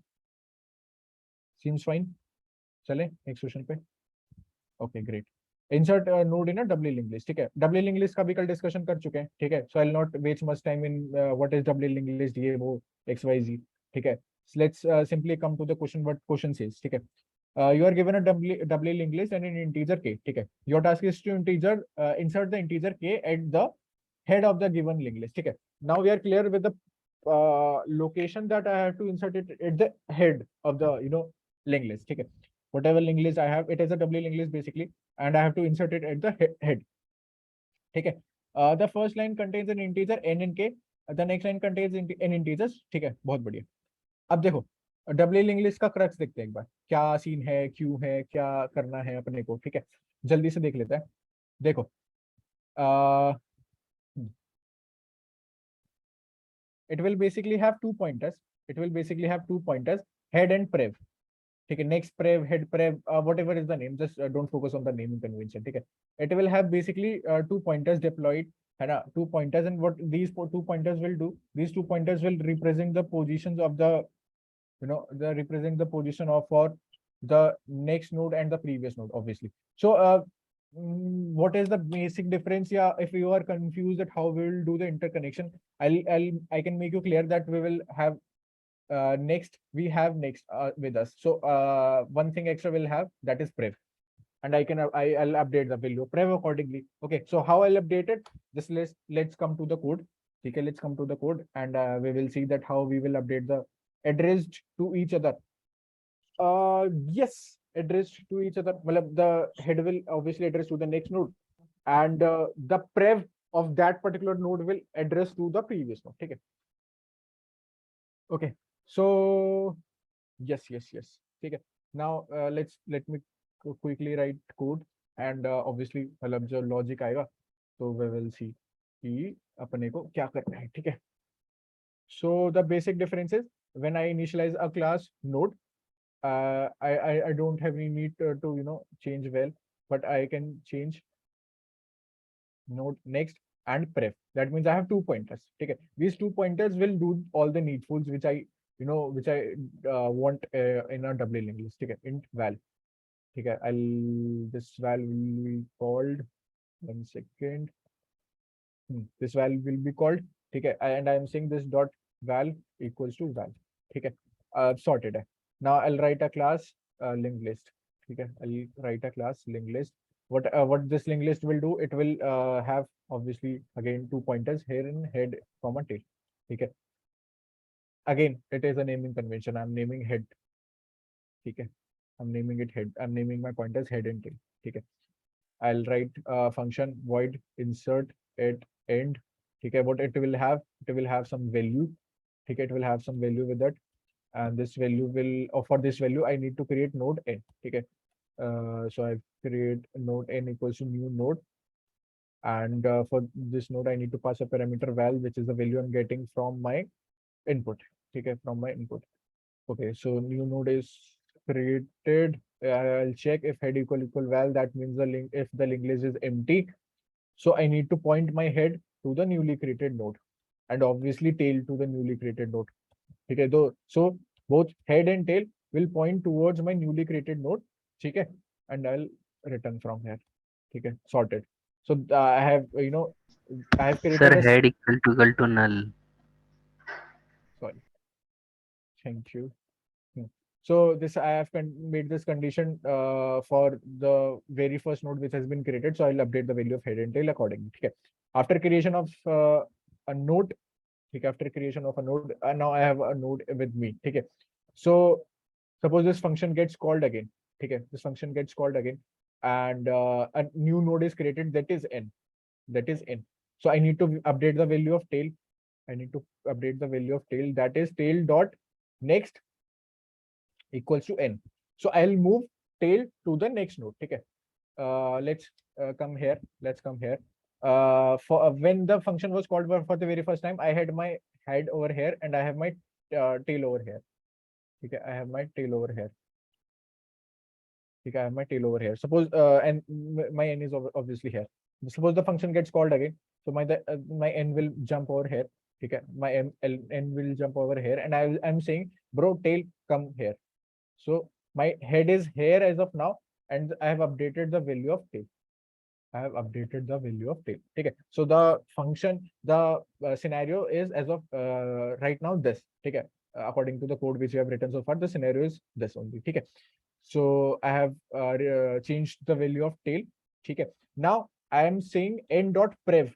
सीम्स फाइन. चले नेक्स्ट क्वेश्चन पे. Okay great. Insert node in a W link list. ठीक है, डब्ल्यू लिंक लिस्ट का भी कल डिस्कशन कर चुके हैं. ठीक है, so I will not waste much time in what is W link list, ये वो XYZ. ठीक है, let's simply come to the question. What question says. ठीक है, you are given a W link list and an integer k. ठीक है, your task is to insert the integer k at the head of the given linked list. ठीक है, now we are clear with the location that I have to insert it at the head of the linked list. ठीक है, whatever linked list I have, it is a W linked list basically, and I have to insert it at the head. ठीक है, the first line contains an integer n and k, the next line contains n integers. ठीक है, बहुत बढ़िया. अब देखो W link list का crux देखते हैं एक बार, क्या सीन है, क्यों है, क्या करना है अपने को. ठीक है, जल्दी से देख लेते हैं. देखो it will basically have two pointers. Head and prev. ठीक है, next prev, head prev, whatever is the name, just don't focus on the naming convention. ठीक है, it will have basically 2 pointers deployed, है ना, 2 pointers, and what these 2 pointers will do, these 2 pointers will represent the positions of the represent the position of for the next node and the previous node, obviously. So what is the basic difference? Yeah, if you are confused at how we will do the interconnection, I can make you clear that we will have next with us. So one thing extra we'll have, that is prev, and I'll update the value of prev accordingly. Okay, so how I'll update it? Just let's come to the code. Okay, let's come to the code, and we will see that how we will update the addressed to each other. Yes, addressed to each other. Well, the head will obviously address to the next node, and the prev of that particular node will address to the previous node. Okay. Okay. So yes. Okay. Now let me quickly write code, and obviously मतलब जो logic आएगा तो we will see कि अपने को क्या करना है. ठीक है. So the basic difference is when I initialize a class node, I don't have any need to change val, but I can change node next and prev. That means I have 2 pointers. Okay, these 2 pointers will do all the needfuls which I want in a doubly linked list. Okay, int val. Okay, this val will be called 1 second. This val will be called. Okay, and I am saying this dot val equals to val. Okay, sorted. Now I'll write a class linked list. Okay, I'll write a class linked list. What this linked list will do, it will have obviously again 2 pointers here in head comma tail. Okay, again it is a naming convention. I'm naming head. Okay, I'm naming it head. I'm naming my pointers head and tail. Okay, I'll write function void insert at end. Okay, what it will have? It will have some value. Okay, it will have some value with that, and this value will, or for this value I need to create node n. Okay, so I create node n equals to new node, and for this node I need to pass a parameter val, which is the value I'm getting from my input. Okay, from my input. Okay, so new node is created. I'll check if head equal val. That means the link, if the linked list is empty, so I need to point my head to the newly created node, and obviously tail to the newly created node. Okay, so both head and tail will point towards my newly created node. Okay, and I'll return from here. Okay, sorted. So I have I have created Sir, a head equal to null. sorry. Thank you. So this I have made this condition for the very first node which has been created. So I'll update the value of head and tail accordingly. Okay. After creation of a node, okay, after creation of a node, now I have a node with me. Okay. So suppose this function gets called again. Okay, this function gets called again, and a new node is created, that is n. That is n. So I need to update the value of tail. I need to update the value of tail. That is tail dot next equals to n. So I'll move tail to the next node. Okay. Let's come here. Let's come here. For when the function was called for the very first time, I had my head over here and I have my tail over here. Okay, I have my tail over here. Okay, I have my tail over here. Suppose and my n is obviously here. Suppose the function gets called again, so my n will jump over here. Okay, my n will jump over here, and I'm saying, bro, tail, come here. So my head is here as of now, and I have updated the value of tail. I have updated the value of tail. Okay, so the function, the scenario is as of right now this. Okay, according to the code which we have written so far, the scenario is this only. Okay, so I have changed the value of tail. Okay, now I am saying n.prev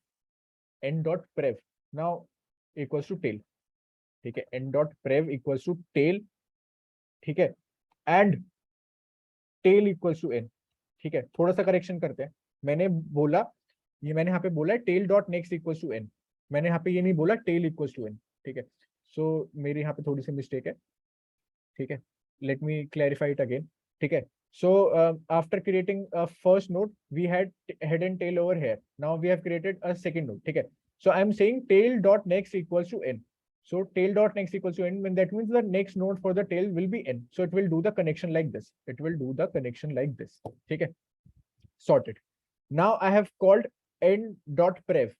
now equals to tail. Okay, n.prev equals to tail. Okay, and tail equals to n. ठीक है, थोड़ा सा correction करते हैं. मैंने यहाँ पे बोला tail dot next equals to n. मैंने यहाँ पे ये नहीं बोला tail equals to n. ठीक है, so मेरे यहाँ पे थोड़ी सी मिस्टेक है. ठीक है, let me clarify it again. ठीक है, so after creating a first node, we had head and tail over here. Now we have created a second node. ठीक है, so I'm saying tail dot next equals to n. So tail dot next equals to n, when that means the next node for the tail will be n. So it will do the connection like this. It will do the connection like this. Okay, sorted. Now I have called n.prev.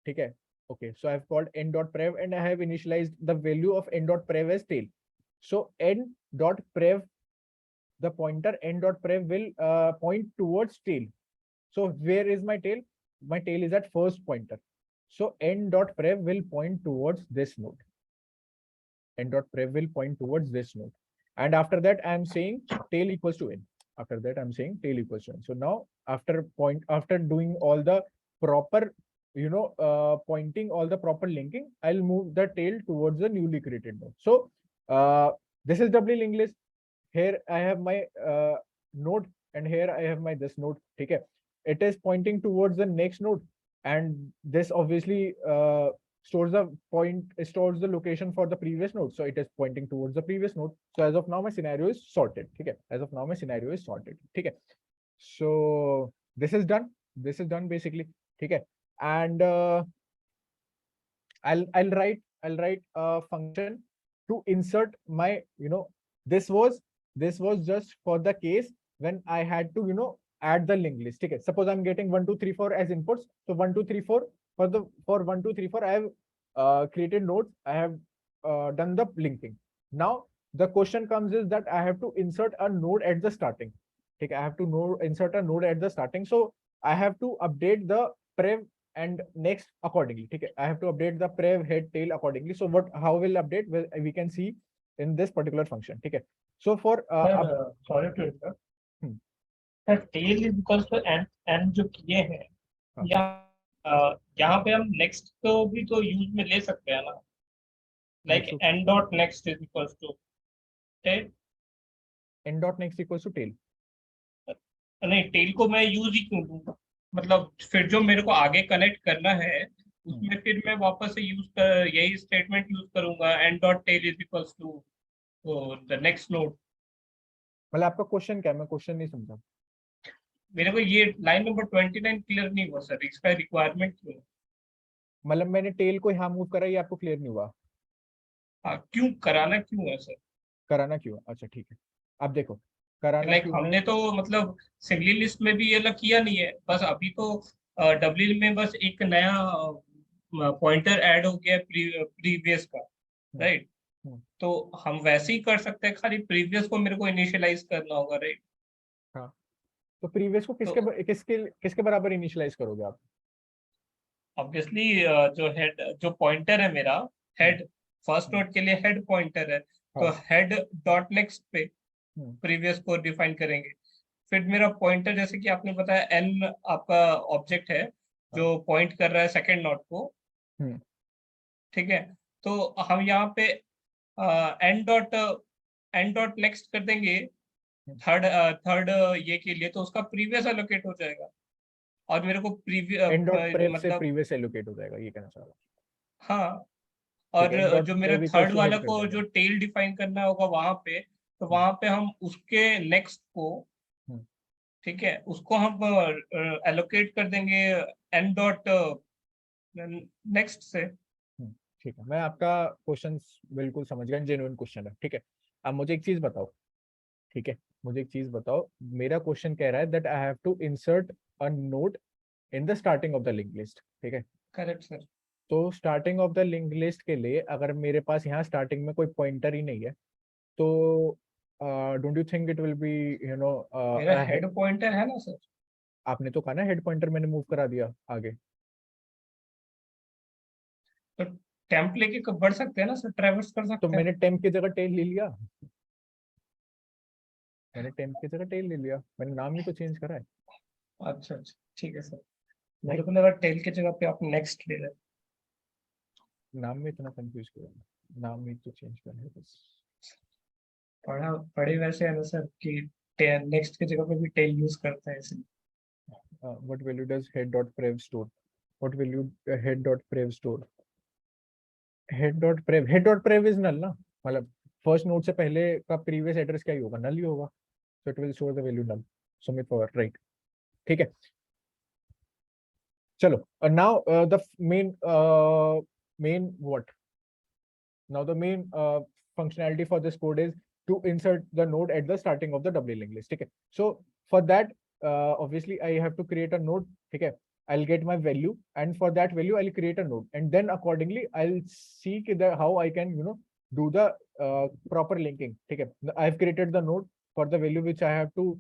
Okay, okay. So I have called n.prev and I have initialized the value of n.prev as tail. So n.prev, the pointer n.prev will point towards tail. So where is my tail? My tail is at first pointer. So n.prev will point towards this node. N.prev will point towards this node. And after that, I'm saying tail equals to n. After that, I'm saying tail equals to n. So now after doing all the proper, pointing all the proper linking, I'll move the tail towards the newly created node. So this is doubly linked list. Here I have my node, and here I have my this node. Okay, it is pointing towards the next node, and this obviously stores the location for the previous node. So it is pointing towards the previous node. So as of now, my scenario is sorted. Okay, as of now, my scenario is sorted. Okay, so this is done. This is done basically. Okay, and I'll write a function to insert my, this was just for the case when I had to, add the linked list. Okay, suppose I'm getting 1, 2, 3, 4 as inputs. So 1, 2, 3, 4 for 1, 2, 3, 4, I have created nodes. I have done the linking. Now the question comes is that I have to insert a node at the starting. Okay, I have to insert a node at the starting. So I have to update the prev and next accordingly. Okay, I have to update the prev, head, tail accordingly. So how will update? Well, we can see in this particular function. Okay, so for sorry to interrupt. Hmm. Sir, tail is equals to n जो किए हैं, यहाँ पे हम next को भी तो use में ले सकते हैं ना? Like n dot next is equals to tail. n dot next equals to tail. नहीं, tail को मैं use ही क्यों दूंगा? मतलब फिर जो मेरे को आगे कनेक्ट करना है उसमें फिर मैं वापस से यही स्टेटमेंट यूज करूंगा, n dot tail is equals to the next node. मतलब आपका क्वेश्चन क्या है? मैं क्वेश्चन नहीं समझा. मेरे को ये लाइन नंबर 29 क्लियर नहीं हुआ सर, इसका रिक्वायरमेंट क्यों? मतलब मैंने टेल को यहाँ मूव करा, ये आपको क्लियर नहीं हुआ? हाँ, क्यों कराना क्यों है सर? कराना क्यों? अच्छा ठीक है, अब देखो कराना लाइक क्यों हमने तो मतलब सिंगली लिस्ट में भी ये लग किया नहीं है, बस अभी तो डब्ल्यू में बस एक नया पॉइंटर ऐड हो गया प्रीवियस का, राइट? तो हम वैसे ही कर सकते हैं, खाली प्रीवियस को मेरे को इनिशियलाइज करना होगा, राइट? हाँ, तो प्रीवियस को किसके बराबर इनिशियलाइज करोगे आप? ऑब्वियसली जो पॉइंटर है मेरा हेड, फर्स्ट नोड के लिए हेड पॉइंटर है, तो हेड डॉट नेक्स्ट पे प्रीवियस को डिफाइन करेंगे। फिर मेरा पॉइंटर, जैसे कि आपने बताया एन आपका ऑब्जेक्ट है जो पॉइंट कर रहा है सेकंड नोड को, ठीक है? तो हम यहाँ पे एन डॉट नेक्स्ट कर देंगे थर्ड ये के लिए, तो उसका प्रीवियस एलोकेट हो जाएगा और मेरे को प्रीवियस एलोकेट हो जाएगा, ये कहना चाह रहा हूँ। हाँ, और जो मेरा थर्ड वाला को जो टेल डिफाइन करना होगा वहां पे, तो वहां पे हम उसके नेक्स्ट को, ठीक है, उसको हम एलोकेट कर देंगे एन डॉट नेक्स्ट से। ठीक है, मैं आपका क्वेश्चन बिल्कुल समझ गया, जेन्युइन क्वेश्चन है, ठीक है। अब मुझे एक चीज बताओ, ठीक है, मुझे एक चीज बताओ, मेरा क्वेश्चन कह रहा है that I have to insert a node in the starting of the link list, ठीक है? Correct sir. तो starting of the link list के लिए अगर मेरे पास यहाँ स्टार्टिंग में कोई पॉइंटर ही नहीं है, तो don't you think it will be मेरा हेड पॉइंटर है ना सर? आपने तो कहा ना हेड पॉइंटर मैंने मूव करा दिया आगे, तो टेम्प लेके बढ़ सकते हैं ना सर, ट्रैवर्स कर सकते हैं। तो मैंने टेम्प की जगह टेल ले लिया, मैंने टेम्प की जगह टेल ले लिया, मैंने नाम ही तो चेंज करा है। अच्छा अच्छा, ठीक है सर। मेरे को लगा टेल की जगह पे आप नेक्स्ट ले रहे। नाम में इतना कंफ्यूज क्यों? नाम ही तो चेंज करना है बस। पढ़े वैसे है ना सर कि नेक्स्ट की जगह पे भी टेल यूज करते हैं इसलिए। What value does head.prev store? What value head.prev store? head.prev is null ना, मतलब फर्स्ट नोड से पहले का प्रीवियस एड्रेस क्या ही होगा? नल ही होगा, so it will store the value null. Sumit Pawar, right? ठीक है, चलो now the main what? Now the main functionality for this code is to insert the node at the starting of the doubly linked list. Okay, so for that obviously I have to create a node. Okay, I'll get my value, and for that value I'll create a node, and then accordingly I'll see how I can do the proper linking. Okay, I've created the node for the value which I have to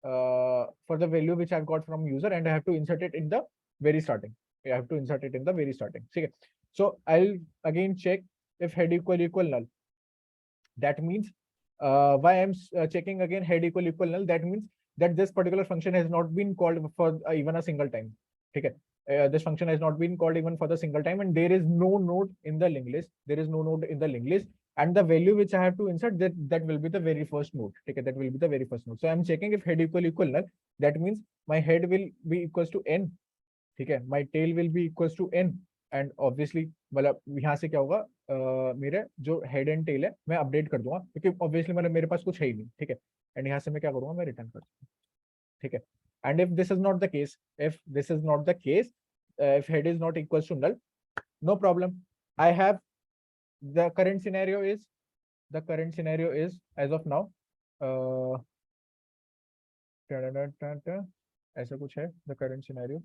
for the value which I've got from user, and I have to insert it in the very starting. I have to insert it in the very starting. Okay. So I'll again check if head equal null. That means why I'm checking again head equal null. That means that this particular function has not been called for even a single time. Okay. This function has not been called even for the single time, and there is no node in the linked list. There is no node in the linked list, and the value which I have to insert, that will be the very first node. Okay, that will be the very first node. So I'm checking if head equal null. That means my head will be equals to n. Okay, my tail will be equals to n, and obviously मतलब यहाँ से क्या होगा, मेरे जो head and tell है मैं update कर दूंगा, क्योंकि ऑब्वियसली मतलब मेरे पास कुछ है ही नहीं. ठीक है, एंड यहाँ से मैं क्या करूंगा, मैं रिटर्न कर दूंगा. ठीक है. And if this is not the case, if head is not equals to null, no problem. I have the current scenario is as of now ऐसा कुछ है. The current scenario,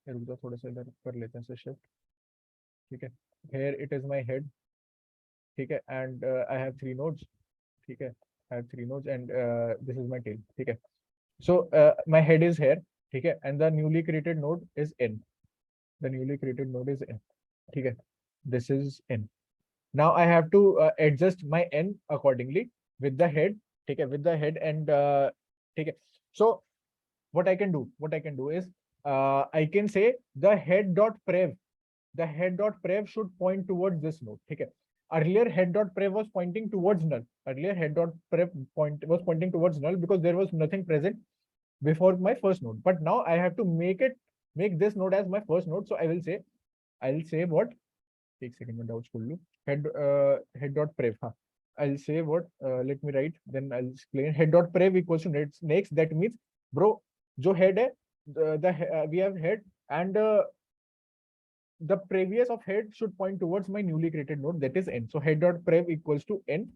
रुक जाओ थोड़ा सा इधर कर लेते हैं शिफ्ट. ठीक है, here it is my head. ठीक है, and I have 3 nodes. ठीक है, I have 3 nodes, and this is my tail. ठीक है. So my head is here. ठीक है, and the newly created node is n. The newly created node is n. ठीक है, this is n. Now I have to adjust my n accordingly with the head. ठीक है, with the head, and ठीक है. So what I can do is I can say the head dot prev. The head dot prev should point towards this node. ठीक है. Earlier head dot prev was pointing towards null. Earlier head dot prev was pointing towards null because there was nothing present before my first node. But now I have to make this node as my first node. So I'll say what? Take second, मैं doubts खोल लूँ. Head dot prev. हाँ. I'll say what? Let me write. Then I'll explain. Head dot prev equals to next. That means, bro, जो head है, we have head, and the previous of head should point towards my newly created node, that is n. So head dot prev equals to n.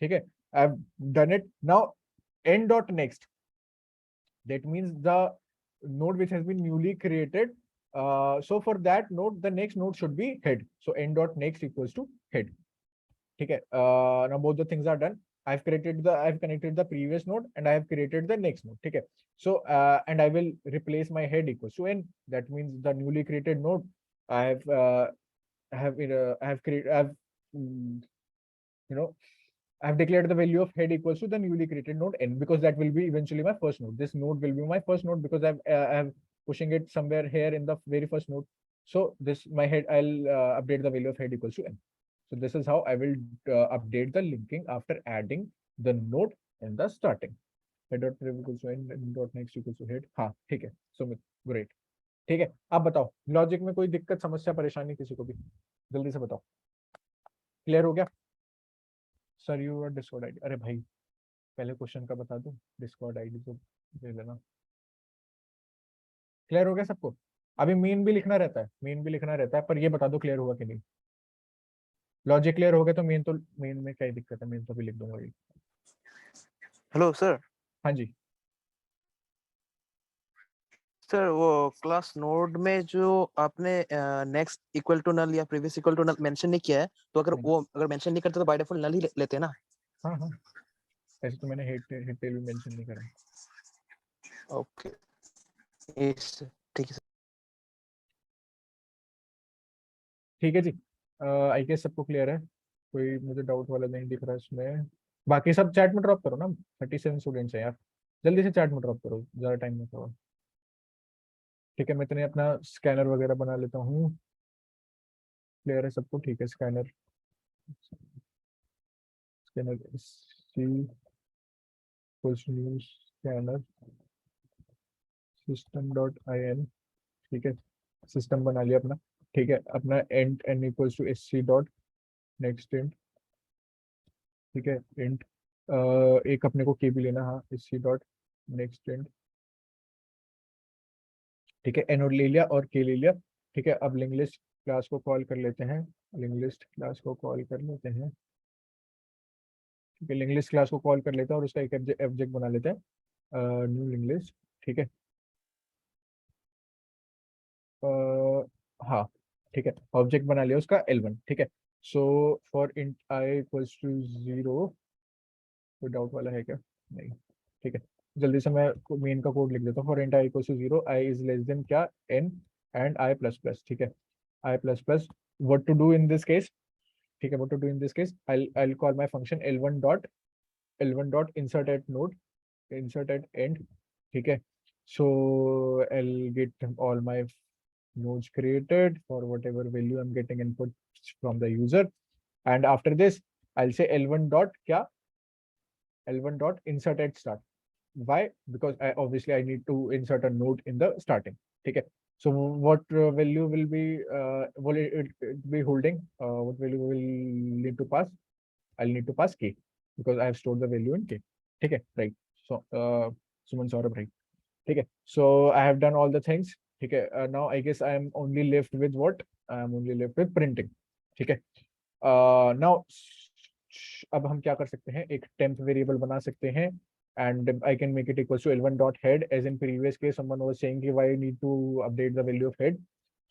Okay, I've done it. Now n dot next. That means the node which has been newly created. So for that node, the next node should be head. So n dot next equals to head. Okay. Now both the things are done. I've connected the previous node, and I have created the next node. Okay. So and I will replace my head equals to n. That means the newly created node I've declared the value of head equals to the newly created node n, because that will be eventually my first node. This node will be my first node because I'm pushing it somewhere here in the very first node. So this my head, I'll update the value of head equals to n. So this is how I will update the linking after adding the node in the starting. Head dot prev equals to n, dot next equals to head. हाँ ठीक है. So great. ठीक है, आप बताओ logic में कोई दिक्कत, समस्या, परेशानी किसी को भी, जल्दी से बताओ. क्लियर हो गया? Sir you are Discord ID. अरे भाई पहले क्वेश्चन का बता दो, डिस्कॉर्ड आईडी तो दे लेना. क्लियर हो गया सबको? अभी मेन भी लिखना रहता है, पर ये बता दो क्लियर हुआ कि नहीं. लॉजिक क्लियर हो गया तो मेन में क्या दिक्कत है, मेन तो भी लिख दूंगा. Hello sir. हाँ जी सर, वो क्लास नोड में जो आपने नेक्स्ट इक्वल टू नल या previous equal to null mention नहीं किया है, तो अगर मेंशन नहीं करते तो बाय डिफॉल्ट नल ही लेते हैं ना. हाँ ऐसे तो मैंने हेड टेल भी मेंशन नहीं करा. ओके, ठीक है सर. ठीक है जी. आई गेस सबको क्लियर है, कोई मुझे डाउट वाला नहीं दिख रहा इसमें. बाकी सब चैट में ड्रॉप करो ना. 37 स्टूडेंट्स हैं यार, जल्दी से चैट में ड्रॉप करो, ज़्यादा टाइम नहीं करो. ठीक है, मैं इतने अपना स्कैनर वगैरह बना लेता हूँ. क्लियर है सबको? ठीक है, स्कैनर स्कैनर system.in. ठीक है, सिस्टम बना लिया अपना. ठीक है, अपना int n equals to sc dot next int. ठीक है, int एक अपने को k भी लेना. हाँ, sc dot next int. ठीक है, n ले लिया और k ले लिया. ठीक है, अब लिंक लिस्ट क्लास को कॉल कर लेते हैं. ठीक है, लिंक लिस्ट क्लास को कॉल कर लेते हैं और उसका एक ऑब्जेक्ट बना लेते हैं, न्यू लिंक लिस्ट. ठीक है, हाँ ठीक है, ऑब्जेक्ट बना लिया उसका L1. ठीक है, so for int I equals to 0. कोई डाउट वाला है क्या? नहीं. ठीक है, जल्दी से मैं मेन का कोड लिख देता हूँ। For int I equals to 0, I is less than क्या, n and I plus plus, ठीक है, I plus plus. What to do in this case, ठीक है, what to do in this case, I'll call my function l1 dot insert at node, insert at end, ठीक है। So I'll get all my nodes created for whatever value I'm getting input from the user, and after this I'll say l1 dot क्या, l1 dot insert at start. Why? Because obviously I need to insert a node in the starting, ठीक है। So what value will it be holding, what value will need to pass, I'll need to pass k because I have stored the value in k, ठीक है, right? So Suman Saurabh, right, ठीक है। So I have done all the things, ठीक है। Now I guess I am only left with what, I am only left with printing, ठीक है। Now अब हम क्या कर सकते हैं, एक temp वेरिएबल बना सकते हैं, and I can make it equals to l1 dot head, as in previous case someone was saying why I need to update the value of head,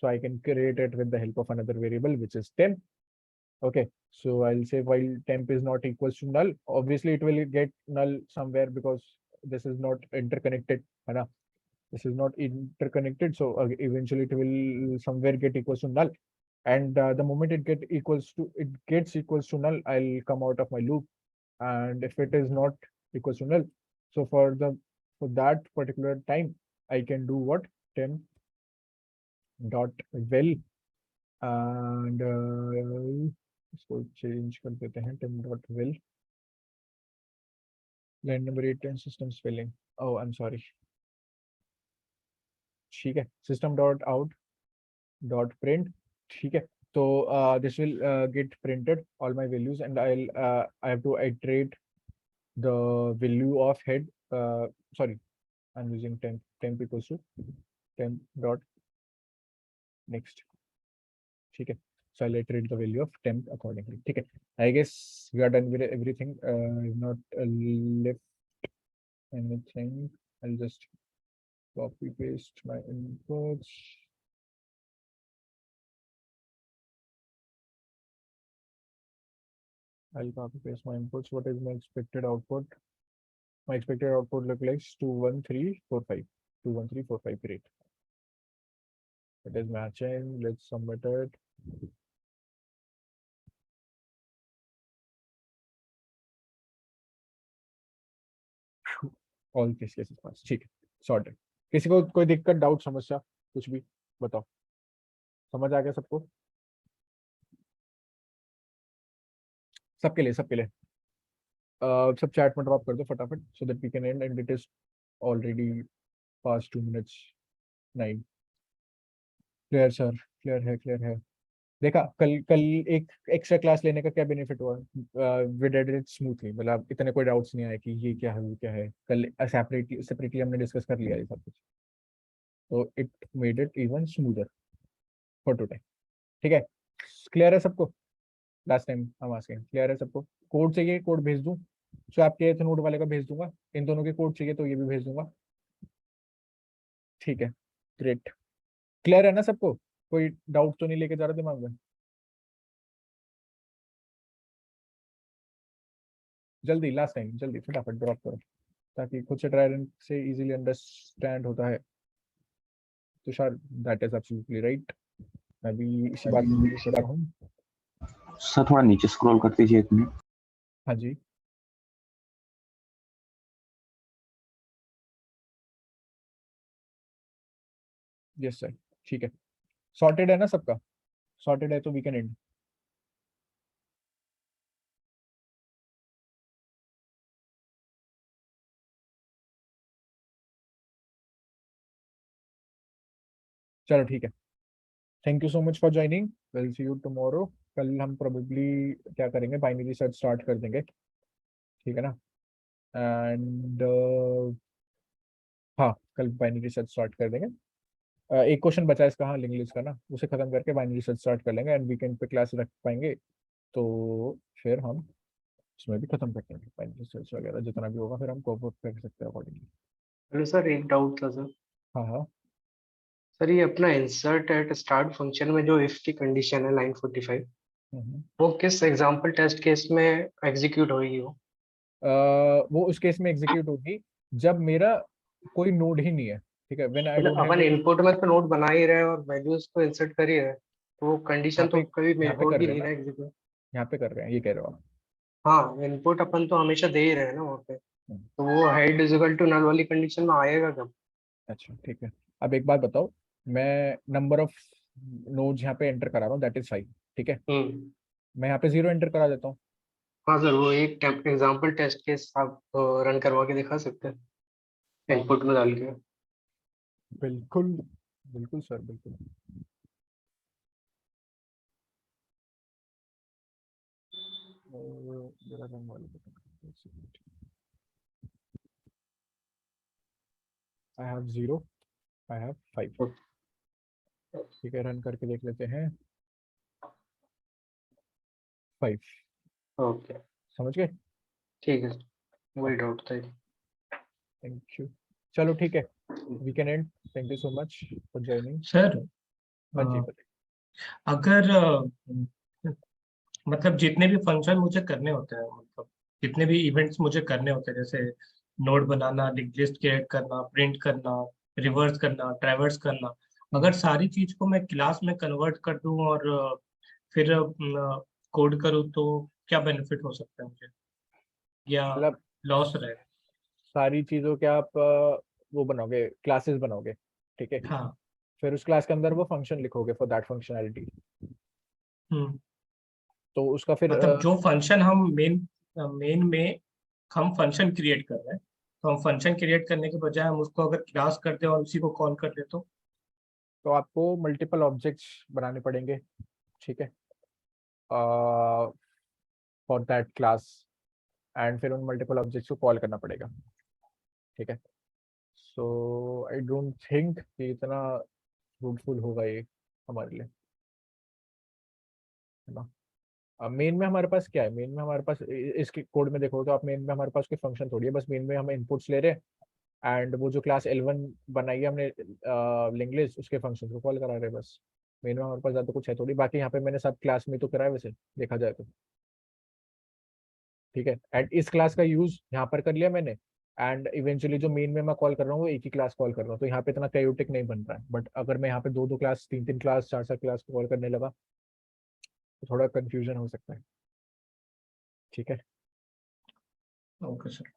so I can create it with the help of another variable which is temp. Okay, so I'll say while temp is not equals to null, obviously it will get null somewhere because this is not interconnected, है ना? This is not interconnected, so eventually it will somewhere get equals to null, and the moment it gets equals to null, I'll come out of my loop, and if it is not equals to null, so for that particular time I can do what, temp dot well, and इसको change कर देते हैं, temp dot well, line number 8 and system spelling, oh I'm sorry, ठीक है, system dot out dot print, ठीक है। तो this will get printed all my values, and I have to iterate the value of head, sorry, I'm using temp equals to temp dot next, ठीक है। So I'll iterate the value of temp accordingly, ठीक है। I guess we are done with everything, not left anything. I'll just copy paste my inputs. I'll copy paste my inputs. What is my expected output? My expected output look like 21345. 21345, great. It is matching. Let's submit it. All these cases pass. ठीक है, sorted. किसी को कोई दिक्कत, doubt, समस्या, कुछ भी बताओ, समझ आ गया सबको? सबके लिए सब चैट में ड्रॉप कर दो फटाफट, so that we can end, and it is already past 2 minutes 9. Clear sir, clear है। देखा, कल एक एक्स्ट्रा क्लास लेने का क्या बेनिफिट हुआ, वी डिड इट स्मूथली, मतलब इतने कोई डाउट्स नहीं आए कि ये क्या है वो क्या है। कल सेपरेटली हमने डिस्कस कर लिया ये सब कुछ, तो it made it even smoother for today, ठीक है। क्लियर है सबको? लास्ट टाइम हम आस्किंग, क्लियर है सबको? कोड चाहिए, कोड भेज दूं, सो आपके नोट वाले का भेज दूंगा, इन दोनों के कोड चाहिए तो ये भी भेज दूंगा, ठीक है, ग्रेट। क्लियर है ना सबको? कोई डाउट तो नहीं लेके जा रहा दिमाग में? जल्दी, लास्ट टाइम, जल्दी फटाफट ड्रॉप करो ताकि खुद से ट्राई से इजीली अंडरस्टैंड होता है। Tushar, that is absolutely right, मैं भी इसी बात में कर रहा हूँ। सर थोड़ा नीचे स्क्रॉल कर दीजिए एक मिनट। हाँ जी, यस सर, ठीक है। सॉर्टेड है ना सबका? सॉर्टेड है तो वी कैन एंड। चलो ठीक है, thank you so much for joining, will see you tomorrow. कल हम प्रोबेबली क्या करेंगे, बाइनरी सर्च स्टार्ट कर देंगे, ठीक है ना? एंड हाँ, कल बाइनरी सर्च स्टार्ट कर देंगे। एक क्वेश्चन बचा है इसका, हाँ, इंग्लिश का ना, उसे खत्म करके बाइनरी सर्च स्टार्ट कर लेंगे, एंड वीकेंड पे क्लास रख पाएंगे तो फिर हम उसमें भी खत्म कर देंगे बाइनरी सर्च वगैरह, जितना भी होगा फिर हम कोप अप कर सकते हैं अकॉर्डिंगली। हेलो सर, एक डाउट था सर। हाँ हाँ, सर ये अपना इंसर्ट एट स्टार्ट फंक्शन में जो इफ की कंडीशन है लाइन 45, वो किस एग्जांपल टेस्ट केस में एग्जीक्यूट होगी वो? वो उस केस में एग्जीक्यूट होगी जब मेरा कोई नोड ही नहीं है, ठीक है, व्हेन आई मतलब डोंट अपन हैव, इनपुट में तो नोट बना ही रहे हैं और वैल्यूज को इंसर्ट कर ही रहे हैं, तो वो कंडीशन यहाँ पे तो कभी यहाँ पे हो कर ही रहे हैं नहीं ना, रहा एग्जीक्यूट। यहाँ पे कर रहे हैं, ये कह रहे हो आप। हाँ, इनपुट अपन तो हमेशा दे ही रहे हैं ना वहाँ पे, हम्म, तो वो head is equal to null वाली कंडीशन में आएगा कब? अच्छा ठीक है। अब एक बात बताओ, मैं नंबर ऑफ नोड्स यहाँ पे एंटर करा रहा हूँ, दैट इज 5, ठीक है, हम्म। मैं यहाँ पे 0 एंटर करा देता हूँ। हाँ सर, वो एक एग्जांपल टेस्ट केस आप रन करवा के दिखा सकते हैं इनपुट में डाल के। बिल्कुल बिल्कुल सर, बिल्कुल। जरा रंग वाले आई हैव 0, आई हैव 5, ठीक है, रन करके देख लेते हैं। 5, ओके, समझ गए? ठीक है, वही डाउट था। Thank you. चलो ठीक है, we can end. Thank you so much for joining. Sir हाँ जी अ, बताइए। अगर मतलब जितने भी फंक्शन मुझे करने होते हैं, मतलब जितने भी इवेंट्स मुझे करने होते हैं, जैसे नोड बनाना, लिंक लिस्ट क्रिएट करना, प्रिंट करना, रिवर्स करना, ट्रैवर्स करना, अगर सारी चीज को मैं क्लास में कन्वर्ट कर दूं और फिर कोड करूं तो क्या बेनिफिट हो सकता है मुझे, या मतलब लॉस रहेगा? सारी चीज़ों के आप वो बनाओगे, क्लासेस बनाओगे, ठीक है, हाँ। फिर उस क्लास के अंदर वो फंक्शन लिखोगे फॉर दैट फंक्शनैलिटी, हम्म। तो उसका फिर मतलब जो फंक्शन हम मेन में हम फंक्शन क्रिएट कर रहे हैं, तो हम फंक्शन क्रिएट करने के बजाय हम उसको अगर क्लास कर दे और उसी को कॉल कर दे तो आपको मल्टीपल ऑब्जेक्ट्स बनाने पड़ेंगे, ठीक है, फॉर दैट क्लास, एंड फिर उन मल्टीपल ऑब्जेक्ट्स को कॉल करना पड़ेगा, ठीक है। सो आई डोंट थिंक कि इतना फ्रूटफुल होगा ये हमारे लिए, है ना। मेन में हमारे पास क्या है, मेन में हमारे पास इसके कोड में देखो तो आप, मेन में हमारे पास कोई फंक्शन थोड़ी है, बस मेन में हम इनपुट्स ले रहे हैं एंड वो जो क्लास L1 बनाई है हमने लिंक लिस्ट, उसके फंक्शन को कॉल करा रहे हैं बस। मेन में हमारे पास ज़्यादा कुछ है थोड़ी, बाकी यहाँ पे मैंने सब क्लास में तो करा है वैसे देखा जाए तो, ठीक है, एंड इस क्लास का यूज यहाँ पर कर लिया मैंने, एंड इवेंचुअली जो मेन में मैं कॉल कर रहा हूँ वो एक ही क्लास कॉल कर रहा हूँ, तो यहाँ पे इतना कैयोटिक नहीं बन रहा है। बट अगर मैं यहाँ पे दो दो क्लास, तीन तीन क्लास, चार चार क्लास को कॉल करने लगा तो थोड़ा कंफ्यूजन हो सकता है, ठीक है। तो ओके सर।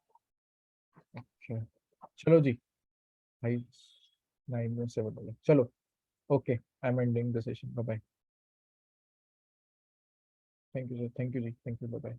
अच्छा, चलो जी भाई, 9:07 हो गए, चलो okay, I am ending the session, bye bye. Thank you sir, thank you जी, थैंक यू, बाय बाय।